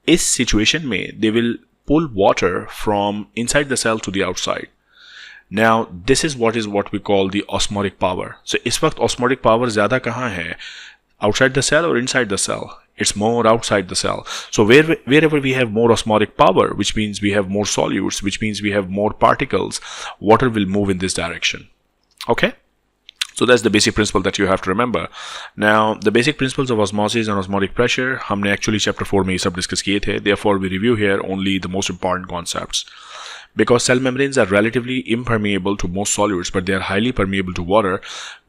इस सिचुएशन में they will pull water from inside the cell to the outside. Now this is what we call the osmotic power. So इस वक्त osmotic power ज़्यादा कहाँ है, outside the cell or inside the cell? It's more outside the cell. So wherever we have more osmotic power, which means we have more solutes, which means we have more particles, water will move in this direction. Okay? So that's the basic principle that you have to remember. Now, the basic principles of osmosis and osmotic pressure, हमने actually chapter 4 में ये सब discuss किए थे. Therefore, we review here only the most important concepts. Because cell membranes are relatively impermeable to most solutes, but they are highly permeable to water.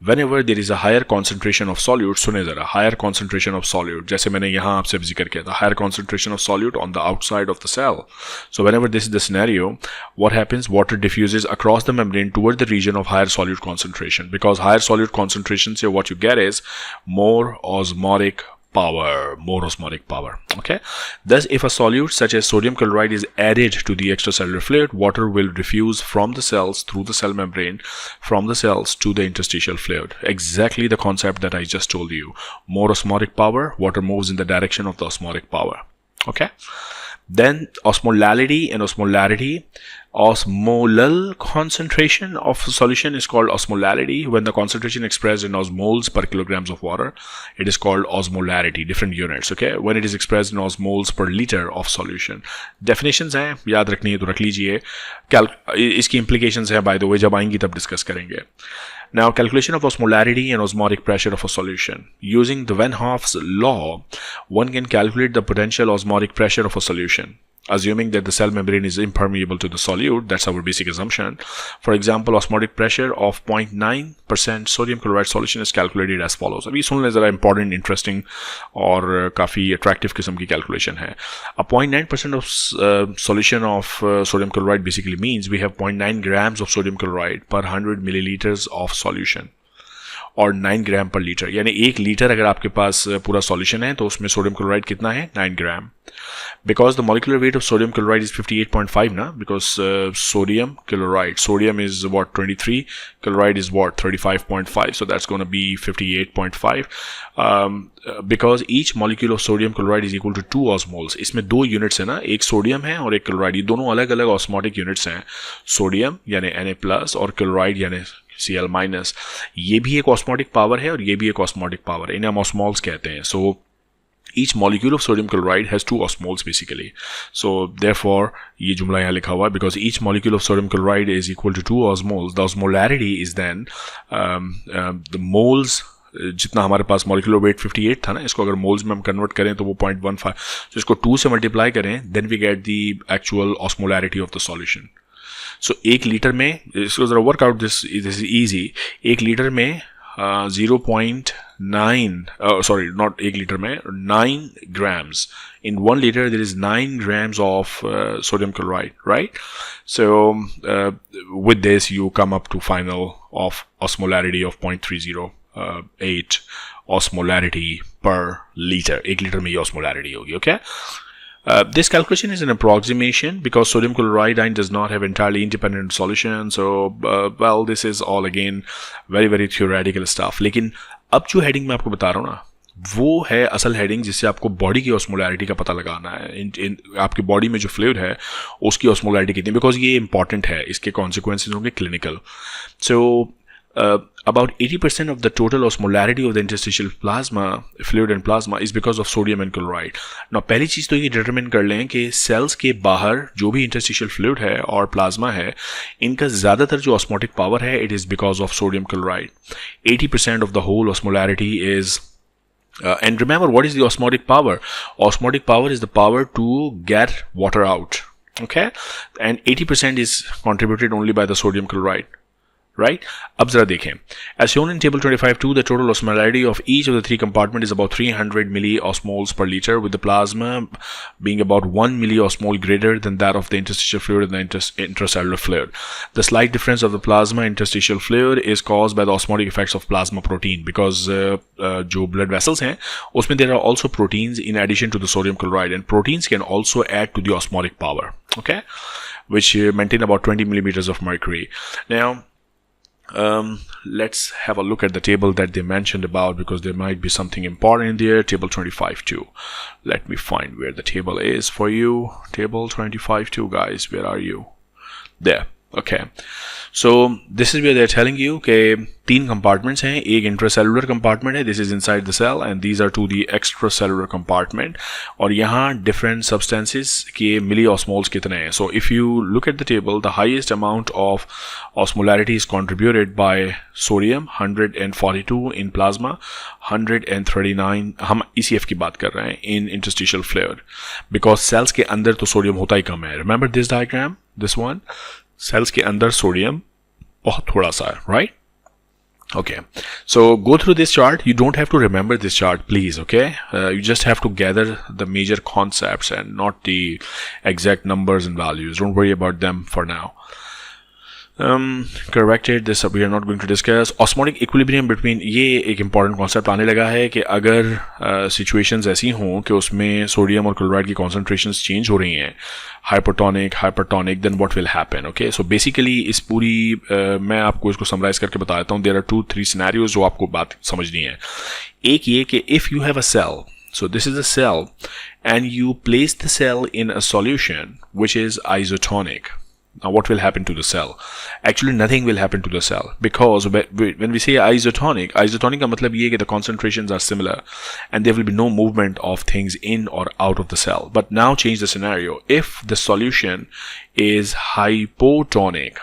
Whenever there is a higher concentration of solute, सुने जरा, higher concentration of solute, जैसे मैंने यहाँ आपसे जिक्र किया था, higher concentration of solute on the outside of the cell. So whenever this is the scenario, what happens? Water diffuses across the membrane toward the region of higher solute concentration. Because higher solute concentration, so what you get is more osmotic power. Okay, thus if a solute such as sodium chloride is added to the extracellular fluid, water will diffuse from the cells through the cell membrane, from the cells to the interstitial fluid. Exactly the concept that I just told you. More osmotic power, water moves in the direction of the osmotic power. Okay, then osmolality and osmolarity. Osmolal concentration of solution is called osmolality. When the concentration expressed in osmoles per kilograms of water, it is called osmolarity. Different units. Okay, when it is expressed in osmoles per liter of solution. Definitions हैं, याद रखनी है तो रख लीजिए। इसकी implications है by the way, जब आएंगी तब discuss करेंगे। Now, calculation of osmolarity and osmotic pressure of a solution. Using the Van Hoff's law, one can calculate the potential osmotic pressure of a solution. Assuming that the cell membrane is impermeable to the solute, that's our basic assumption. For example, osmotic pressure of 0.9% sodium chloride solution is calculated as follows. अभी सुन लें ज़रा important, interesting और काफ़ी attractive किस्म की calculation है. A 0.9% of solution of sodium chloride basically means we have 0.9 grams of sodium chloride per 100 milliliters of solution. और 9 ग्राम पर लीटर, यानी 1 लीटर अगर आपके पास पूरा सॉल्यूशन है तो उसमें सोडियम क्लोराइड कितना है, 9 ग्राम. Because the molecular weight of sodium chloride is 58.5 ना, because sodium chloride, sodium is what 23, chloride is what 35.5, so that's gonna be 58.5. Because each molecule of sodium chloride is equal to 2 osmoles. इसमें 2 units है ना, एक sodium है और एक chloride, ये दोनों अलग अलग ऑस्मोटिक यूनिट्स हैं. सोडियम यानी Na+ और क्लोराइड यानी Cl-. ये भी एक ऑस्मोटिक पावर है और ये भी एक ऑस्मोटिक पावर है, इन्हें हम ऑस्मोल्स कहते हैं. सो each molecule of sodium chloride has 2 osmoles basically. So therefore ये जुमला यहाँ लिखा हुआ है, because each molecule of sodium chloride is equal to 2 osmoles. The osmolarity is then the moles, जितना हमारे पास मॉलिक्यूलर वेट 58 था ना, इसको अगर मोल्स में हम कन्वर्ट करें तो वो 0.15, तो इसको 2 से मल्टीप्लाई करें, then we get the actual osmolarity of the solution. So 1 litre में, इसको जरा work out, this is easy. 1 litre में 0.9, sorry, not 1 liter में 9 grams. In 1 liter there is 9 grams of sodium chloride, right? So with this you come up to final of osmolarity of 0.308 osmolarity per liter. 1 liter में ये osmolarity होगी, okay? This calculation is an approximation because sodium chloride ion does not have entirely independent solution. So, well, this is all again very, very theoretical stuff. लेकिन अब जो heading मैं आपको बता रहा हूँ ना, वो है असल heading जिससे आपको बॉडी की osmolarity का पता लगाना है. आपकी बॉडी में जो फ्लूइड है उसकी osmolarity कितनी, बिकॉज ये इंपॉर्टेंट है, इसके कॉन्सिक्वेंसेज होंगे clinical. So about 80% of the total osmolarity of the interstitial plasma, fluid and plasma is because of sodium and chloride. Now पहली चीज़ तो ये determine कर लें कि cells के बाहर जो भी interstitial fluid है और plasma है, इनका ज़्यादातर जो osmotic power है, it is because of sodium chloride. 80% of the whole osmolarity is and remember, what is the osmotic power? Osmotic power is the power to get water out. Okay, and 80% is contributed only by the sodium chloride. Right? अब जरा देखें. As shown in table 25.2, the total osmolarity of each of the three compartments is about 300 milliosmoles per liter, with the plasma being about 1 milliosmole greater than that of the interstitial fluid and the intracellular fluid. The slight difference of the plasma interstitial fluid is caused by the osmotic effects of plasma protein, because जो blood vessels हैं, उसमें there are also proteins in addition to the sodium chloride, and proteins can also add to the osmotic power. Okay, which maintain about 20 millimeters of mercury. Now, let's have a look at the table that they mentioned about, because there might be something important in there. Table 25.2. Let me find where the table is for you. Table 25.2, guys, where are you? There. Okay. So this is where they're telling you कि 3 compartments हैं. एक intracellular compartment है, this is inside the cell, and these are to the extracellular compartment. और यहाँ different substances के milliosmoles कितने हैं. So if you look at the table, the highest amount of osmolarity is contributed by sodium, 142 in plasma, 139, हम ECF की बात कर रहे हैं, in interstitial fluid, because cells के अंदर तो sodium होता ही कम है. Remember this diagram, this one? Cells के अंदर सोडियम बहुत थोड़ा सा है, right? Okay, so go through this chart. You don't have to remember this chart, please. Okay, you just have to gather the major concepts and not the exact numbers and values. Don't worry about them for now. Corrected, this we are not going to discuss. Osmotic equilibrium between, ये एक important concept आने लगा है कि अगर situations ऐसी हों कि उसमें सोडियम और क्लोराइड की concentrations change हो रही हैं, hypertonic, hypertonic, then what will happen? Okay, so basically इस पूरी मैं आपको इसको summarize करके बता देता हूँ. There are 2-3 scenarios जो आपको बात समझनी है. एक ये कि if you have a cell, so this is a cell, and you place the cell in a solution which is isotonic. Now what will happen to the cell? Actually nothing will happen to the cell, because when we say isotonic का मतलब ये है कि the concentrations are similar and there will be no movement of things in or out of the cell. But now change the scenario. If the solution is hypotonic,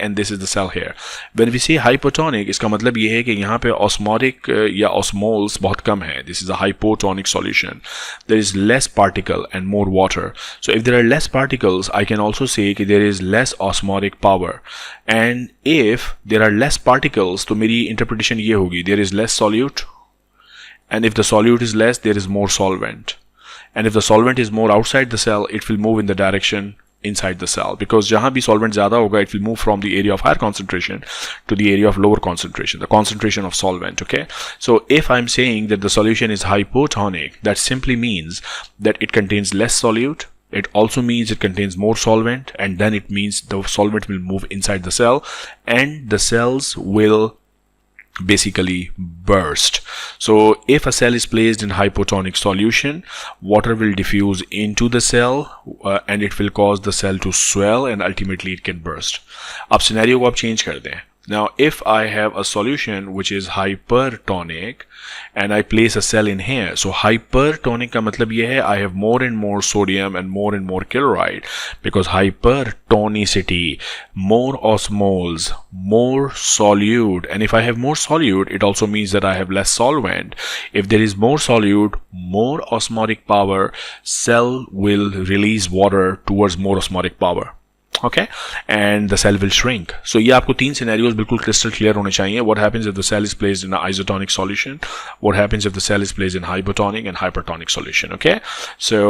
and this is the cell here. When we say hypotonic, इसका मतलब ये है कि यहाँ पे osmotic या osmoles बहुत कम है. This is a hypotonic solution. There is less particle and more water. So if there are less particles, I can also say कि there is less osmotic power. And if there are less particles, तो मेरी interpretation ये होगी, there is less solute. And if the solute is less, there is more solvent. And if the solvent is more outside the cell, it will move in the direction inside the cell, because जहाँ भी solvent ज़्यादा होगा, it will move from the area of higher concentration to the area of lower concentration, the concentration of solvent. Okay, so if I'm saying that the solution is hypotonic, that simply means that it contains less solute. It also means it contains more solvent, and then it means the solvent will move inside the cell and the cells will basically burst. So if a cell is placed in hypotonic solution, water will diffuse into the cell and it will cause the cell to swell and ultimately it can burst. अब scenario को आप change कर दें. Now if I have a solution which is hypertonic and I place a cell in here, so hypertonic का मतलब ये है I have more and more sodium and more chloride, because hypertonicity, more osmoles, more solute, and if I have more solute, it also means that I have less solvent. If there is more solute, more osmotic power, cell will release water towards more osmotic power. Okay, and the cell will shrink. So ये आपको 3 scenarios बिल्कुल crystal clear होने चाहिए. What happens if the cell is placed in an isotonic solution? What happens if the cell is placed in hypotonic and hypertonic solution? Okay, so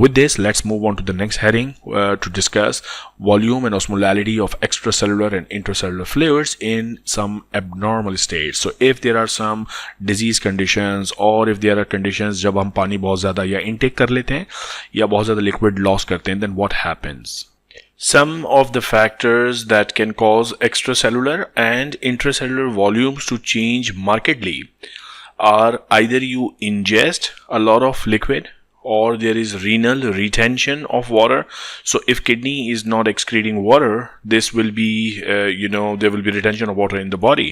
with this, let's move on to the next heading to discuss volume and osmolality of extracellular and intracellular fluids in some abnormal states. So if there are some disease conditions, or if there are conditions जब हम पानी बहुत ज़्यादा या intake कर लेते हैं या बहुत ज़्यादा liquid loss करते हैं, then what happens? Some of the factors that can cause extracellular and intracellular volumes to change markedly are either you ingest a lot of liquid or there is renal retention of water. So if kidney is not excreting water, this will be, there will be retention of water in the body,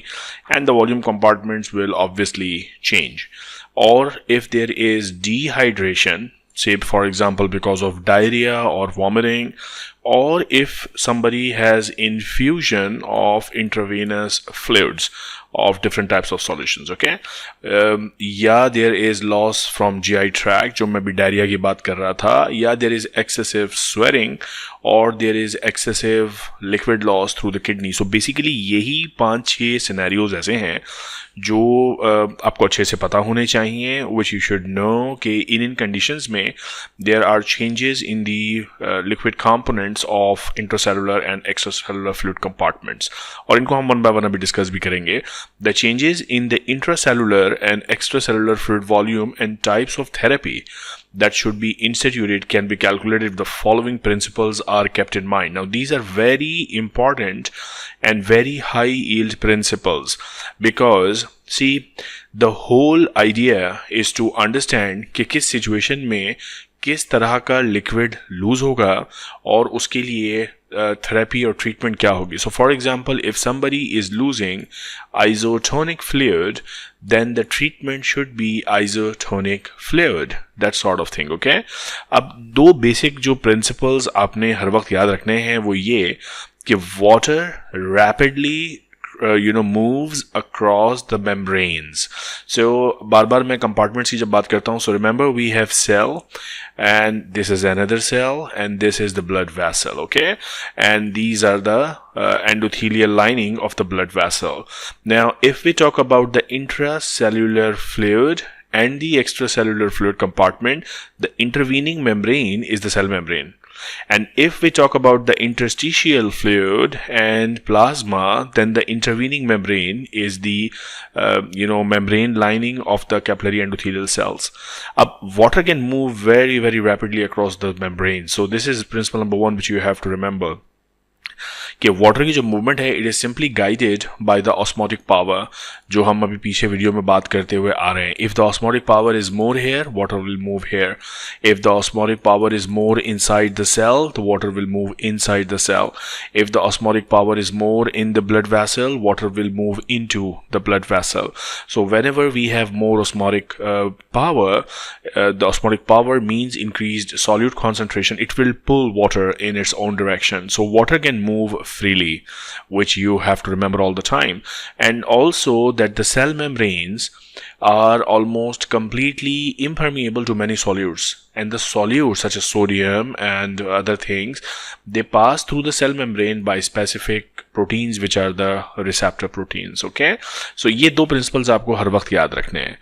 and the volume compartments will obviously change. Or if there is dehydration, say for example because of diarrhea or vomiting, or if somebody has infusion of intravenous fluids of different types of solutions, okay, या there is loss from GI tract, जो मैं भी diarrhoea की बात कर रहा था, या there is excessive sweating, or there is excessive liquid loss through the kidney. So basically यही 5-6 scenarios ऐसे हैं जो आपको अच्छे से पता होने चाहिए, which you should know कि इन conditions में there are changes in the liquid components of intracellular and extracellular fluid compartments, और इनको हम one by one अभी discuss भी करेंगे. The changes in the intracellular and extracellular fluid volume and types of therapy that should be instituted can be calculated if the following principles are kept in mind. Now, these are very important and very high yield principles because, see, the whole idea is to understand कि किस situation में किस तरह का liquid loose होगा और उसके लिए थेरेपी और ट्रीटमेंट क्या होगी. So for example, if somebody is losing isotonic fluid, then the treatment should be isotonic fluid, that sort of thing, okay. अब दो बेसिक जो प्रिंसिपल्स आपने हर वक्त याद रखने हैं वो ये कि water rapidly moves across the membranes. So बार बार मैं compartments की जब बात करता हूँ, so remember we have cell and this is another cell and this is the blood vessel, okay, and these are the endothelial lining of the blood vessel. Now if we talk about the intracellular fluid and the extracellular fluid compartment, the intervening membrane is the cell membrane. And if we talk about the interstitial fluid and plasma, then the intervening membrane is the membrane lining of the capillary endothelial cells. Water can move very, very rapidly across the membrane. So this is principle number 1 which you have to remember. कि water की जो movement है it is simply guided by the osmotic power, जो हम अभी पीछे video में बात करते हुए आ रहे हैं. If the osmotic power is more here, water will move here. If the osmotic power is more inside the cell, the water will move inside the cell. If the osmotic power is more in the blood vessel, water will move into the blood vessel. So whenever we have more osmotic power, the osmotic power means increased solute concentration. It will pull water in its own direction. So water can move freely, which you have to remember all the time. And also that the cell membranes are almost completely impermeable to many solutes. And the solutes such as sodium and other things, they pass through the cell membrane by specific proteins which are the receptor proteins, okay? So ये दो principles आपको हर वक्त याद रखने हैं.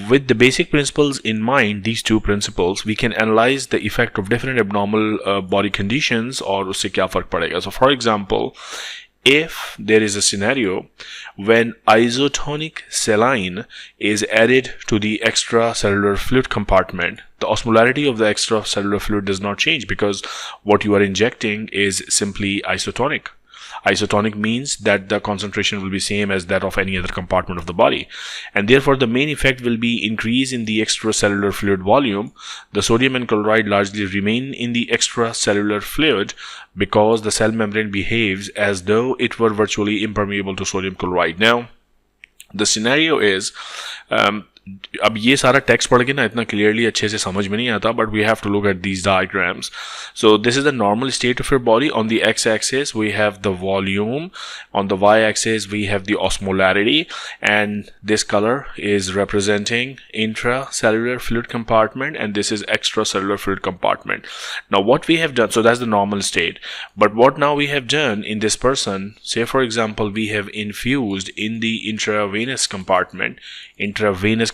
With the basic principles in mind, these two principles, we can analyze the effect of different abnormal body conditions और उससे क्या फर्क पड़ेगा. So for example, if there is a scenario when isotonic saline is added to the extracellular fluid compartment, the osmolarity of the extracellular fluid does not change because what you are injecting is simply isotonic. Isotonic means that the concentration will be same as that of any other compartment of the body, and therefore the main effect will be increase in the extracellular fluid volume. The sodium and chloride largely remain in the extracellular fluid because the cell membrane behaves as though it were virtually impermeable to sodium chloride. Now the scenario is अब ये सारा text पढ़ के ना इतना clearly अच्छे से समझ में नहीं आता, but we have to look at these diagrams. So this is the normal state of your body. On the x axis we have the volume, on the y axis we have the osmolarity, and this colour is representing intracellular fluid compartment and this is extracellular fluid compartment. Now what we have done, so that's the normal state, but what now we have done in this person, say for example we have infused in the intravenous compartment. Intravenous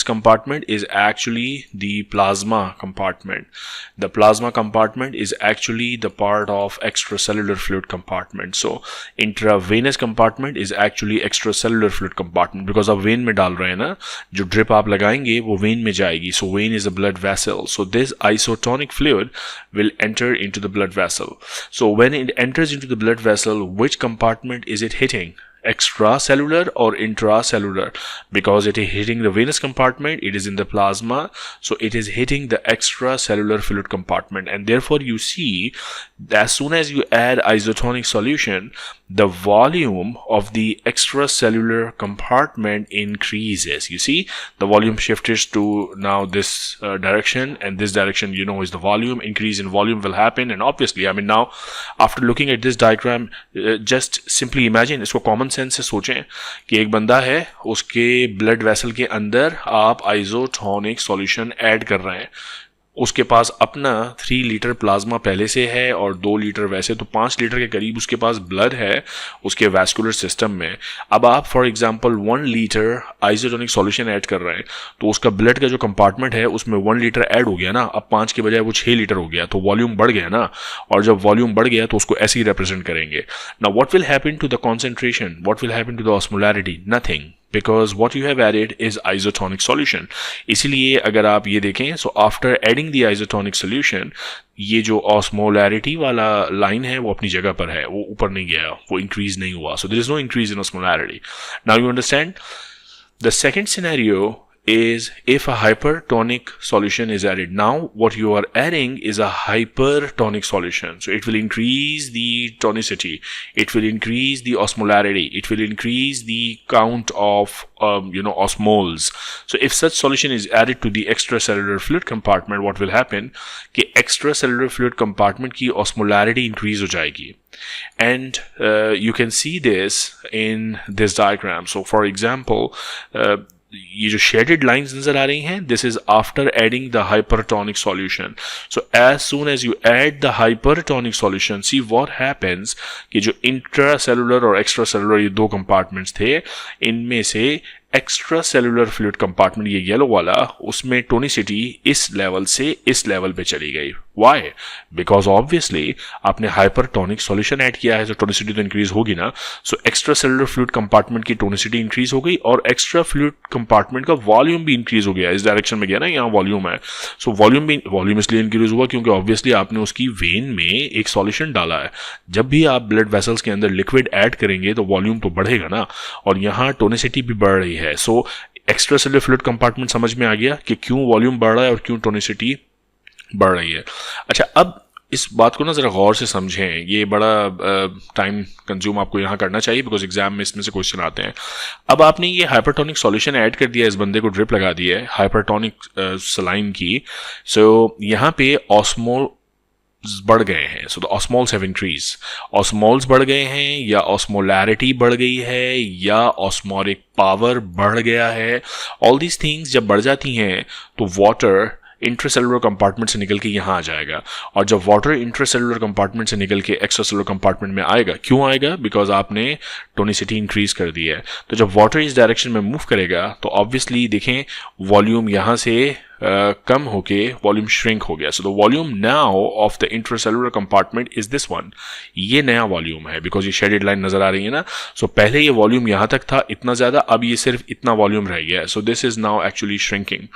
compartment is actually the plasma compartment. The plasma compartment is actually the part of extracellular fluid compartment. So intravenous compartment is actually extracellular fluid compartment because आप when में डाल रहे हैं ना, जो drip आप लगाएंगे वो वेन में जाएगी. So vein is a blood vessel. So this isotonic fluid will enter into the blood vessel. So when it enters into the blood vessel, which compartment is it hitting? extracellular or intracellular? Because it is hitting the venous compartment, it is in the plasma, so it is hitting the extracellular fluid compartment, and therefore you see that as soon as you add isotonic solution, the volume of the extracellular compartment increases. You see, the volume shifts to now this direction, and this direction, you know, is the volume. Increase in volume will happen, and obviously, I mean, now after looking at this diagram, just simply imagine, इसको common sense से सोचें कि एक बंदा है, उसके blood vessel के अंदर आप isotonic solution ऐड कर रहे हैं, उसके पास अपना 3 लीटर प्लाज्मा पहले से है और 2 लीटर वैसे, तो 5 लीटर के करीब उसके पास ब्लड है उसके वैस्कुलर सिस्टम में. अब आप for example 1 litre isotonic solution add कर रहे हैं, तो उसका ब्लड का जो कंपार्टमेंट है उसमें 1 लीटर ऐड हो गया ना, अब 5 के बजाय वो 6 लीटर हो गया, तो वॉल्यूम बढ़ गया ना, और जब वॉल्यूम बढ़ गया तो उसको ऐसे ही रिप्रेजेंट करेंगे. Now what will happen to the concentration, what will happen to the osmolarity? Nothing, because what you have added is isotonic solution. इसीलिए अगर आप ये देखें, so after adding the isotonic solution, ये जो osmolarity वाला लाइन है वो अपनी जगह पर है, वो ऊपर नहीं गया, वो increase नहीं हुआ. So there is no increase in osmolarity. Now you understand? The second scenario is if a hypertonic solution is added. Now what you are adding is a hypertonic solution, so it will increase the tonicity, it will increase the osmolarity, it will increase the count of osmoles. So if such solution is added to the extracellular fluid compartment, what will happen कि extracellular fluid compartment की osmolarity increase हो जाएगी. And you can see this in this diagram. So for example, ये जो shaded lines नजर आ रही हैं, this is after adding the hypertonic solution. So as soon as you add the hypertonic solution, see what happens कि जो intracellular और extracellular ये 2 कंपार्टमेंट्स थे, इनमें से एक्स्ट्रा सेलुलर फ्लूइड कंपार्टमेंट ये येलो वाला, उसमें टोनिसिटी इस लेवल से इस लेवल पे चली गई. वाई? बिकॉज ऑब्वियसली आपने हाइपरटोनिक सॉल्यूशन ऐड किया है, तो टोनिसिटी तो इंक्रीज होगी ना. So extra cellular fluid compartment की टोनिसिटी इंक्रीज हो गई और एक्स्ट्रा फ्लूइड कंपार्टमेंट का वॉल्यूम भी इंक्रीज हो गया. इस डायरेक्शन में गया ना, यहाँ वॉल्यूम है, सो वॉल्यूम इसलिए इंक्रीज हुआ क्योंकि ऑब्वियसली आपने उसकी वेन में एक सॉल्यूशन डाला है. जब भी आप ब्लड वेसल्स के अंदर लिक्विड ऐड करेंगे तो वॉल्यूम तो बढ़ेगा ना, और यहाँ टोनिसिटी भी बढ़ रही है. So extra cellular fluid compartment समझ में आ गया कि क्यों वॉल्यूम बढ़ रहा है और क्यों टोनिसिटी बढ़ रही है. अच्छा, अब इस बात को ना जरा गौर से समझें, ये बड़ा टाइम कंज्यूम आपको यहाँ करना चाहिए बिकॉज एग्जाम में इसमें से क्वेश्चन आते हैं. अब आपने ये हाइपरटोनिक सॉल्यूशन ऐड कर दिया, इस बंदे को ड्रिप लगा दी है हाइपरटोनिक सलाइन की. सो यहाँ पे ऑस्मोल बढ़ गए हैं, so the osmoles have increase. Osmoles बढ़ गए हैं, या ऑस्मोलैरिटी बढ़ गई है, या ऑस्मोरिक पावर बढ़ गया है. ऑल दीज थिंग्स जब बढ़ जाती हैं तो वाटर इंट्रासेलुलर कंपार्टमेंट से निकल के यहाँ आ जाएगा, और जब वाटर इंट्रासेलुलर कंपार्टमेंट से निकल के एक्स्ट्रासेलुलर कंपार्टमेंट में आएगा, क्यों आएगा? बिकॉज आपने टोनिसिटी इंक्रीज कर दी है. तो जब वाटर इस डायरेक्शन में मूव करेगा तो ऑब्वियसली देखें वॉल्यूम यहाँ से कम होके वॉल्यूम श्रिंक हो गया. So the volume now of the intracellular compartment is this one. ये नया वॉल्यूम है बिकॉज ये शेडेड लाइन नजर आ रही है ना. सो पहले ये वॉल्यूम यहाँ तक था इतना ज्यादा, अब ये सिर्फ इतना वॉल्यूम रह गया है. So this is now actually shrinking.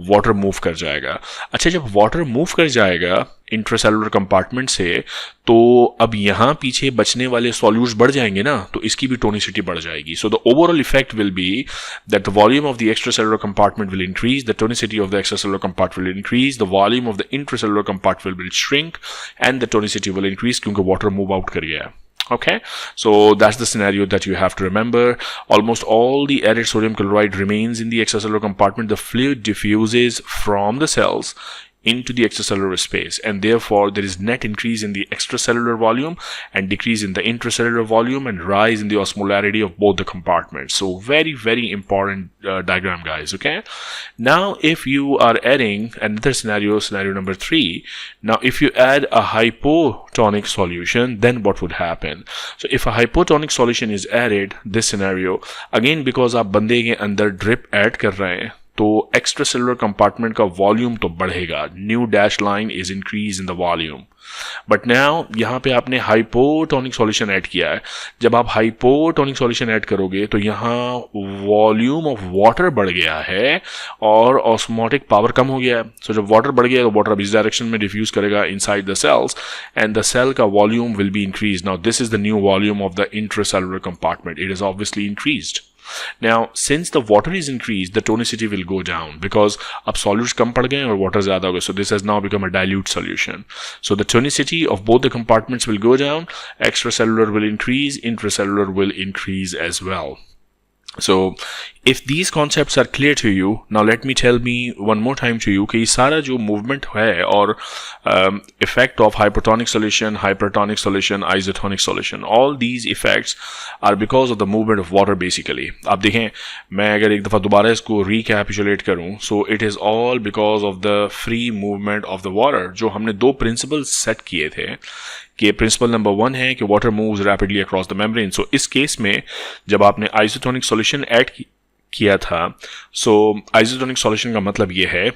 Water move कर जाएगा. अच्छा, जब वाटर मूव कर जाएगा इंट्रासेलुलर कंपार्टमेंट से, तो अब यहाँ पीछे बचने वाले सॉल्यूट्स बढ़ जाएंगे ना, तो इसकी भी टोनिसिटी बढ़ जाएगी. So the overall effect will be that the volume of the extracellular compartment will increase, the tonicity of the extracellular compartment will increase, the volume of the intracellular compartment will shrink, and the tonicity will increase क्योंकि water move out कर गया है. Okay, so that's the scenario that you have to remember. Almost all the added sodium chloride remains in the extracellular compartment. The fluid diffuses from the cells into the extracellular space, and therefore there is net increase in the extracellular volume and decrease in the intracellular volume and rise in the osmolarity of both the compartments. So very, very important diagram, guys. Okay, now if you are adding another scenario number 3, now if you add a hypotonic solution, then what would happen? So if a hypotonic solution is added, this scenario again, because आप बंदे के अंदर drip add कर रहे हैं, तो extracellular compartment का volume तो बढ़ेगा. New dash line is increase in the volume. But now यहाँ पे आपने हाइपोटोनिक सॉल्यूशन ऐड किया है. जब आप हाइपोटोनिक सॉल्यूशन ऐड करोगे तो यहाँ वॉल्यूम ऑफ वाटर बढ़ गया है और ऑस्मोटिक पावर कम हो गया है. सो जब वाटर बढ़ गया तो वाटर अब इस डायरेक्शन में डिफ्यूज करेगा inside the cells and the cell का volume will be increase. Now this is the new volume of the intracellular compartment. It is obviously increased. Now, since the water is increased, the tonicity will go down because अब solutes कम पड़ गए और water ज़्यादा हो गया. So this has now become a dilute solution. So the tonicity of both the compartments will go down. Extracellular will increase. Intracellular will increase as well. So if these concepts are clear to you, now let me tell me one more time to you कि सारा जो movement है और effect of hypertonic solution, hypertonic solution, isotonic solution, all these effects are because of the movement of water basically. आप देखें, मैं अगर एक दफ़ा दोबारा इसको recapitulate करूँ, so it is all because of the free movement of the water. जो हमने दो principles set किए थे कि प्रिंसिपल नंबर 1 है कि water moves rapidly across the membrane. So इस केस में जब आपने आइसोटोनिक सॉल्यूशन ऐड किया था, सो आइसोटोनिक सॉल्यूशन का मतलब ये है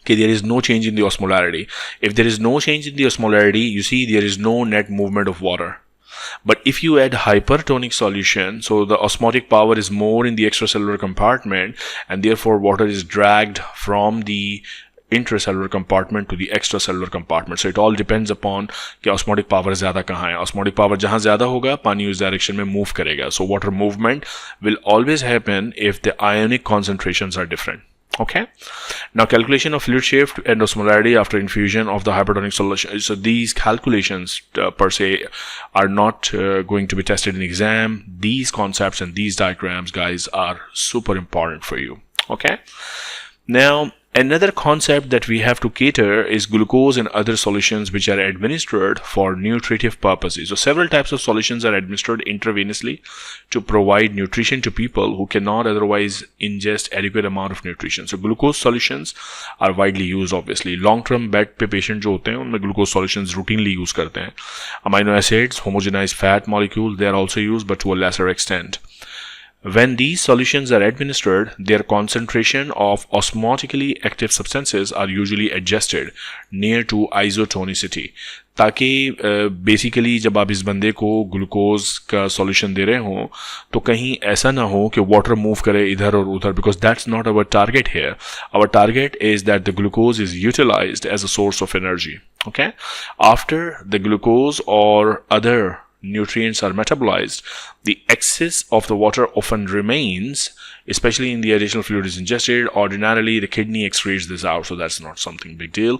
कि there is no change in the osmolarity. If there is no change in the osmolarity, you see there is no net movement of water. But if you add hypertonic solution, so the osmotic power is more in the extracellular compartment and therefore water is dragged from the intracellular compartment to the extracellular compartment. So it all depends upon कि osmotic power ज़्यादा कहाँ है. Osmotic power जहाँ ज़्यादा होगा पानी उस direction में move करेगा. So water movement will always happen if the ionic concentrations are different. Okay. Now calculation of fluid shift and osmolarity after infusion of the hypertonic solution. So these calculations per se are not going to be tested in exam. These concepts and these diagrams, guys, are super important for you. Okay. Now another concept that we have to cater is glucose and other solutions which are administered for nutritive purposes. So several types of solutions are administered intravenously to provide nutrition to people who cannot otherwise ingest adequate amount of nutrition. So glucose solutions are widely used obviously. Long-term bed पे patient जो होते हैं उनमें glucose solutions routinely use करते हैं. Amino acids, homogenized fat molecules, they are also used but to a lesser extent. When these solutions are administered, their concentration of osmotically active substances are usually adjusted near to isotonicity. ताकि basically जब आप इस बंदे को glucose का solution दे रहे हो तो कहीं ऐसा ना हो कि वाटर मूव करे इधर और उधर, because that's not our target here. Our target is that the glucose is utilised as a source of energy. Okay, after the glucose और other nutrients are metabolized, the excess of the water often remains, especially in the additional fluid is ingested. Ordinarily, the kidney excretes this out, so that's not something big deal.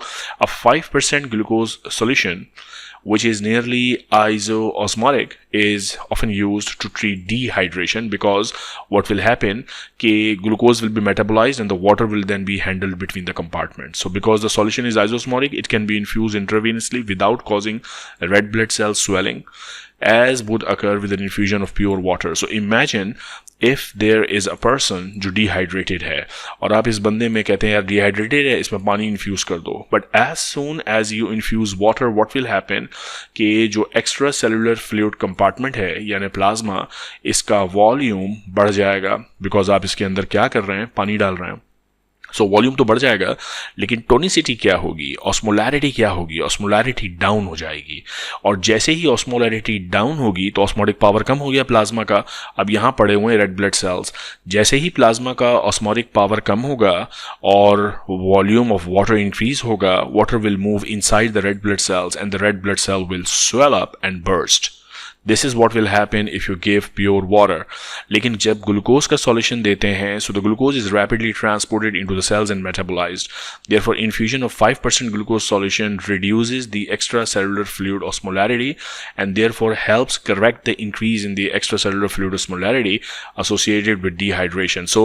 A 5% glucose solution, which is nearly isoosmotic, is often used to treat dehydration because what will happen, glucose will be metabolized and the water will then be handled between the compartments. So because the solution is isoosmotic, it can be infused intravenously without causing red blood cell swelling, as would occur with an infusion of pure water. So imagine if there is a person जो dehydrated है और आप इस बंदे में कहते हैं यार dehydrated है, इसमें पानी infuse कर दो. But as soon as you infuse water, what will happen कि जो extracellular fluid compartment है यानी प्लाज्मा, इसका वॉल्यूम बढ़ जाएगा because आप इसके अंदर क्या कर रहे हैं, पानी डाल रहे हैं. सो वॉल्यूम तो बढ़ जाएगा, लेकिन टोनिसिटी क्या होगी, ऑस्मोलैरिटी क्या होगी, ऑस्मोलैरिटी डाउन हो जाएगी. और जैसे ही ऑस्मोलैरिटी डाउन होगी तो ऑस्मोटिक पावर कम हो गया प्लाज्मा का. अब यहाँ पड़े हुए हैं रेड ब्लड सेल्स. जैसे ही प्लाज्मा का ऑस्मोटिक पावर कम होगा और वॉल्यूम ऑफ वाटर इंक्रीज होगा, water will move inside the red blood cells and the red blood cell will swell up and burst. This is what will happen if you give pure water. लेकिन जब glucose का solution देते हैं, so the glucose is rapidly transported into the cells and metabolized. Therefore, infusion of 5% glucose solution reduces the extracellular fluid osmolarity and therefore helps correct the increase in the extracellular fluid osmolarity associated with dehydration. So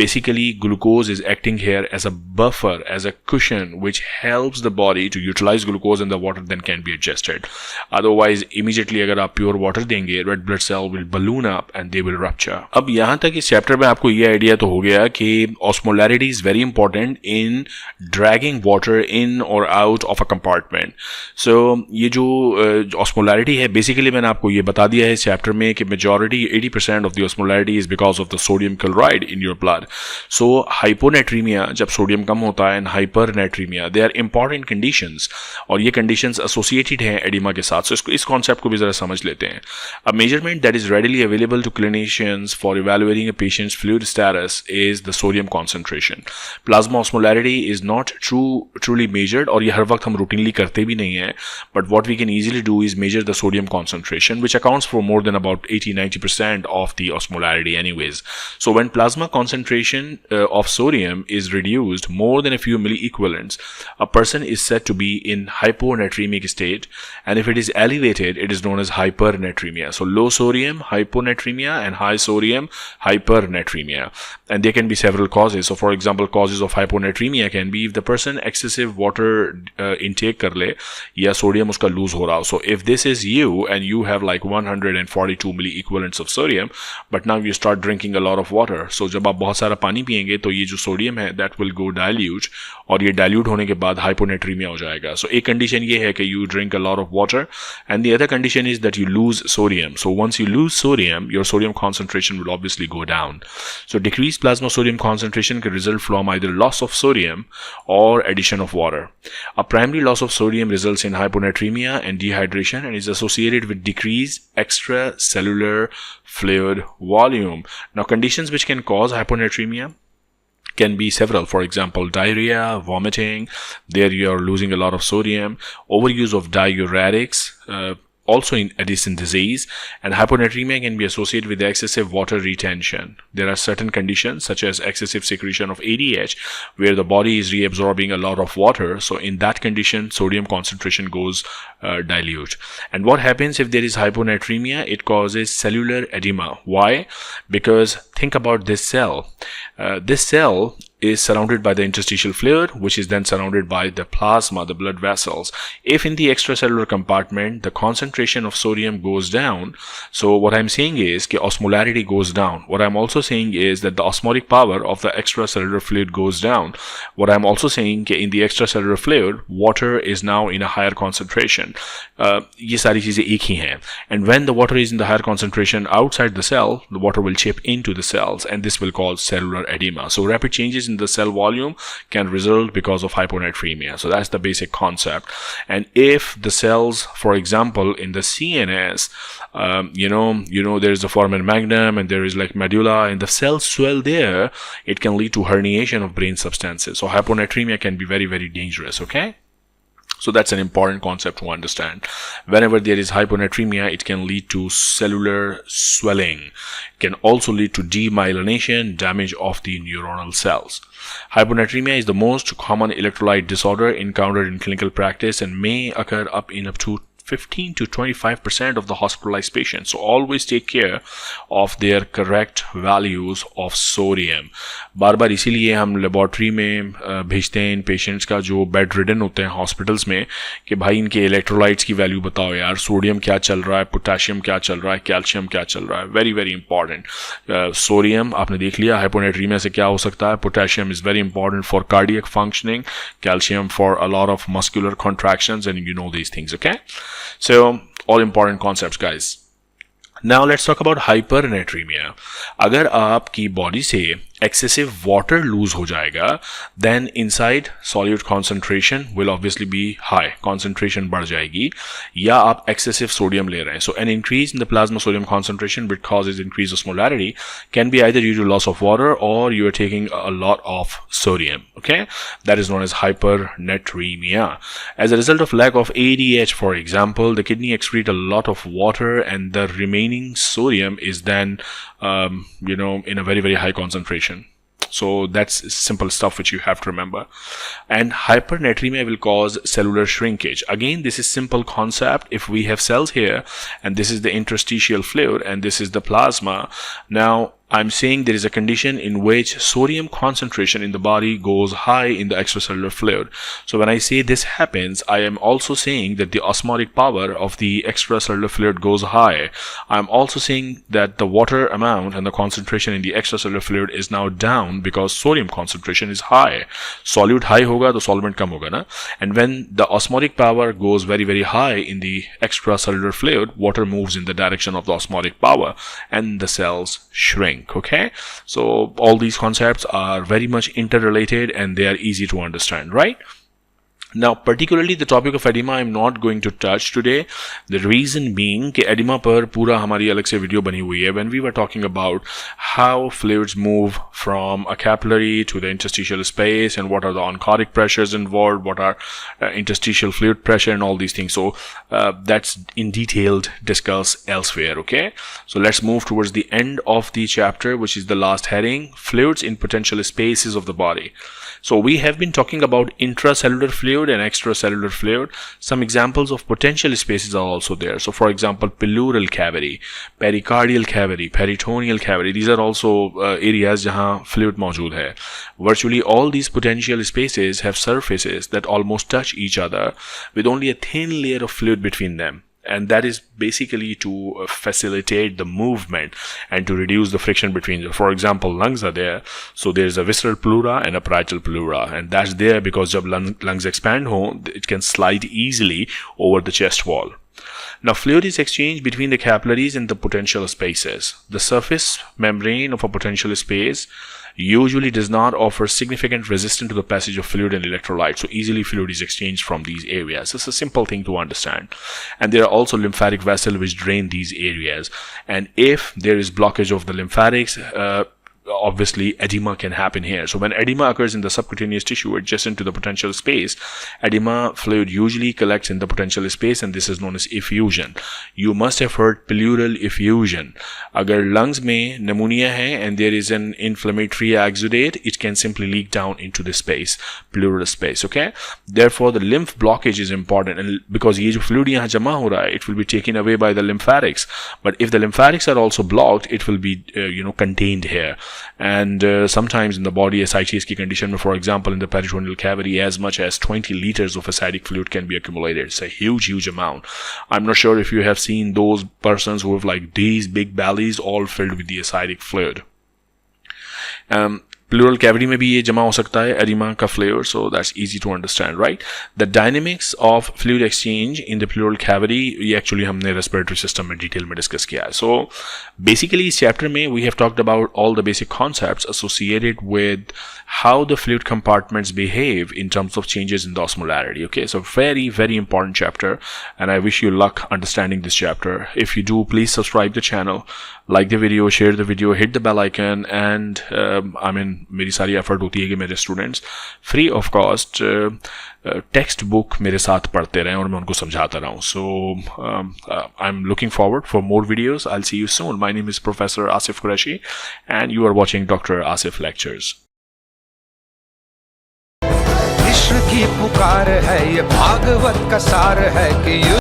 basically, glucose is acting here as a buffer, as a cushion, which helps the body to utilize glucose and the water then can be adjusted. Otherwise, immediately अगर आप pure water देंगे, red blood cell will balloon up and they will rupture. अब यहाँ तक इस chapter में आपको ये आइडिया तो हो गया कि osmolarity is very important in dragging water in और आउट ऑफ अ कंपार्टमेंट। सो ये जो ऑस्मोलैरिटी है, बेसिकली मैंने आपको ये बता दिया है इस चैप्टर में कि majority 80% of the osmolarity is because of the sodium chloride in your blood. So hyponatraemia, जब सोडियम कम होता है, and hypernatraemia, they are important conditions, और ये कंडीशंस एसोसिएटेड हैं एडिमा के साथ। सो इस कॉन्सेप्ट को भी जरा समझ लेते हैं। A measurement that is readily available to clinicians for evaluating a patient's fluid status is the sodium concentration. Plasma osmolarity is not truly measured, और ये हर वक्त हम routinely करते भी नहीं हैं, but what we can easily do is measure the sodium concentration, which accounts for more than about 80-90% of the osmolarity anyways. So when plasma concentration of sodium is reduced more than a few milliequivalents, a person is said to be in hyponatremic state, and if it is elevated, it is known as hypernatremia. So low sodium hyponatremia and high sodium hypernatremia, and there can be several causes. So for example, causes of hyponatremia can be if the person excessive water intake कर ले या sodium उसका lose हो रहा हो. So if this is you and you have like 142 milliequivalents of sodium, but now you start drinking a lot of water, so जब आप बहुत सारा पानी पिएंगे तो ये जो sodium है that will go dilute, और ये dilute होने के बाद hyponatremia हो जाएगा. So एक condition ये है कि you drink a lot of water, and the other condition is that you lose sodium. So once you lose sodium, your sodium concentration will obviously go down. So decreased plasma sodium concentration can result from either loss of sodium or addition of water. A primary loss of sodium results in hyponatremia and dehydration and is associated with decreased extracellular fluid volume. Now, conditions which can cause hyponatremia can be several. For example, diarrhea, vomiting, there you are losing a lot of sodium, overuse of diuretics, also in Addison disease, and hyponatremia can be associated with excessive water retention. There are certain conditions such as excessive secretion of ADH where the body is reabsorbing a lot of water. So in that condition, sodium concentration goes dilute. And what happens if there is hyponatremia? It causes cellular edema. Why? Because think about this cell. This cell is surrounded by the interstitial fluid, which is then surrounded by the plasma, the blood vessels. If in the extracellular compartment the concentration of sodium goes down, so what I'm saying is that osmolarity goes down. What I'm also saying is that the osmotic power of the extracellular fluid goes down. What I'm also saying that in the extracellular fluid, water is now in a higher concentration. ये सारी चीजें एक ही हैं. And when the water is in the higher concentration outside the cell, the water will chip into the cells, and this will cause cellular edema. So rapid changes in the cell volume can result because of hyponatremia. So that's the basic concept. And if the cells, for example, in the CNS, there is the foramen magnum and there is like medulla, and the cells swell there, it can lead to herniation of brain substances. So hyponatremia can be very, very dangerous. Okay. So that's an important concept to understand. Whenever there is hyponatremia, it can lead to cellular swelling. It can also lead to demyelination, damage of the neuronal cells. Hyponatremia is the most common electrolyte disorder encountered in clinical practice and may occur up to 15 to 25% of the hospitalized patients. So always take care of their correct values of sodium. बार बार इसीलिए हम laboratory में भेजते हैं इन patients का जो bed ridden होते हैं hospitals में कि भाई इनके इलेक्ट्रोलाइट्स की वैल्यू बताओ यार, सोडियम क्या चल रहा है, पोटेशियम क्या चल रहा है, कैल्शियम क्या चल रहा है. Very very important. सोडियम आपने देख लिया हाइपोनेट्रीमिया से क्या हो सकता है. Potassium is very important for cardiac functioning, calcium for a lot of muscular contractions, and you know these things. Okay, so all important concepts, guys. Now let's talk about hypernatremia. अगर आपकी body से excessive water lose हो जाएगा, then inside solute concentration will obviously be high. Concentration बढ़ जाएगी, या आप excessive sodium ले रहे हैं. So an increase in the plasma sodium concentration which causes increased osmolarity can be either due to loss of water or you are taking a lot of sodium. Okay, that is known as hypernatremia. As a result of lack of ADH, for example, the kidney excrete a lot of water and the remaining sodium is then in a very, very high concentration. So that's simple stuff which you have to remember. And hypernatremia will cause cellular shrinkage. Again, this is simple concept. If we have cells here and this is the interstitial fluid and this is the plasma, now I'm saying there is a condition in which sodium concentration in the body goes high in the extracellular fluid. So when I say this happens, I am also saying that the osmotic power of the extracellular fluid goes high. I'm also saying that the water amount and the concentration in the extracellular fluid is now down because sodium concentration is high. Solute high hoga to solvent kam hoga na. And when the osmotic power goes very very high in the extracellular fluid, water moves in the direction of the osmotic power and the cells shrink. Okay, so all these concepts are very much interrelated and they are easy to understand, right? Now, particularly the topic of edema I'm not going to touch today. The reason being कि edema पर पूरा हमारी अलग से video बनी हुई है when we were talking about how fluids move from a capillary to the interstitial space and what are the onchotic pressures involved, what are interstitial fluid pressure and all these things. So that's in detailed discussed elsewhere. Okay, so let's move towards the end of the chapter, which is the last heading: fluids in potential spaces of the body. So we have been talking about intracellular fluid and extracellular fluid. Some examples of potential spaces are also there. So for example, pleural cavity, pericardial cavity, peritoneal cavity. These are also areas jahan fluid मौजूद है. Virtually all these potential spaces have surfaces that almost touch each other with only a thin layer of fluid between them. And that is basically to facilitate the movement and to reduce the friction between them. For example, lungs are there, so there is a visceral pleura and a parietal pleura, and that's there because jab lungs expand it can slide easily over the chest wall. Now, fluid is exchanged between the capillaries and the potential spaces. The surface membrane of a potential space usually does not offer significant resistance to the passage of fluid and electrolytes, so easily fluid is exchanged from these areas. It's a simple thing to understand. And there are also lymphatic vessels which drain these areas, and if there is blockage of the lymphatics, obviously edema can happen here. So when edema occurs in the subcutaneous tissue adjacent to the potential space, edema fluid usually collects in the potential space, and this is known as effusion. You must have heard pleural effusion. Agar lungs mein pneumonia hai and there is an inflammatory exudate, it can simply leak down into the space, pleural space. Okay, therefore the lymph blockage is important, and because ye jo fluid yahan jama ho raha hai, it will be taken away by the lymphatics. But if the lymphatics are also blocked, it will be contained here. And sometimes in the body ascites की condition में, for example in the peritoneal cavity, as much as 20 liters of acidic fluid can be accumulated. It's a huge amount. I'm not sure if you have seen those persons who have like these big bellies all filled with the acidic fluid. Pleural cavity में भी ये जमा हो सकता है edema का fluid, so that's easy to understand, right? The dynamics of fluid exchange in the pleural cavity ये actually हमने respiratory system में detail में discuss किया है. So basically इस chapter में we have talked about all the basic concepts associated with how the fluid compartments behave in terms of changes in the osmolarity. Okay, so very important chapter, and I wish you luck understanding this chapter. If you do, please subscribe the channel, like the video, share the video, hit the bell icon, and मेरी सारी effort होती है कि मेरे students free of cost text book मेरे साथ पढ़ते रहें और मैं उनको समझाता रहूं. So I am looking forward for more videos. I will see you soon. My name is professor Asif Qureshi and you are watching doctor Asif lectures. विश्व की पुकार है ये भागवत का सार है कि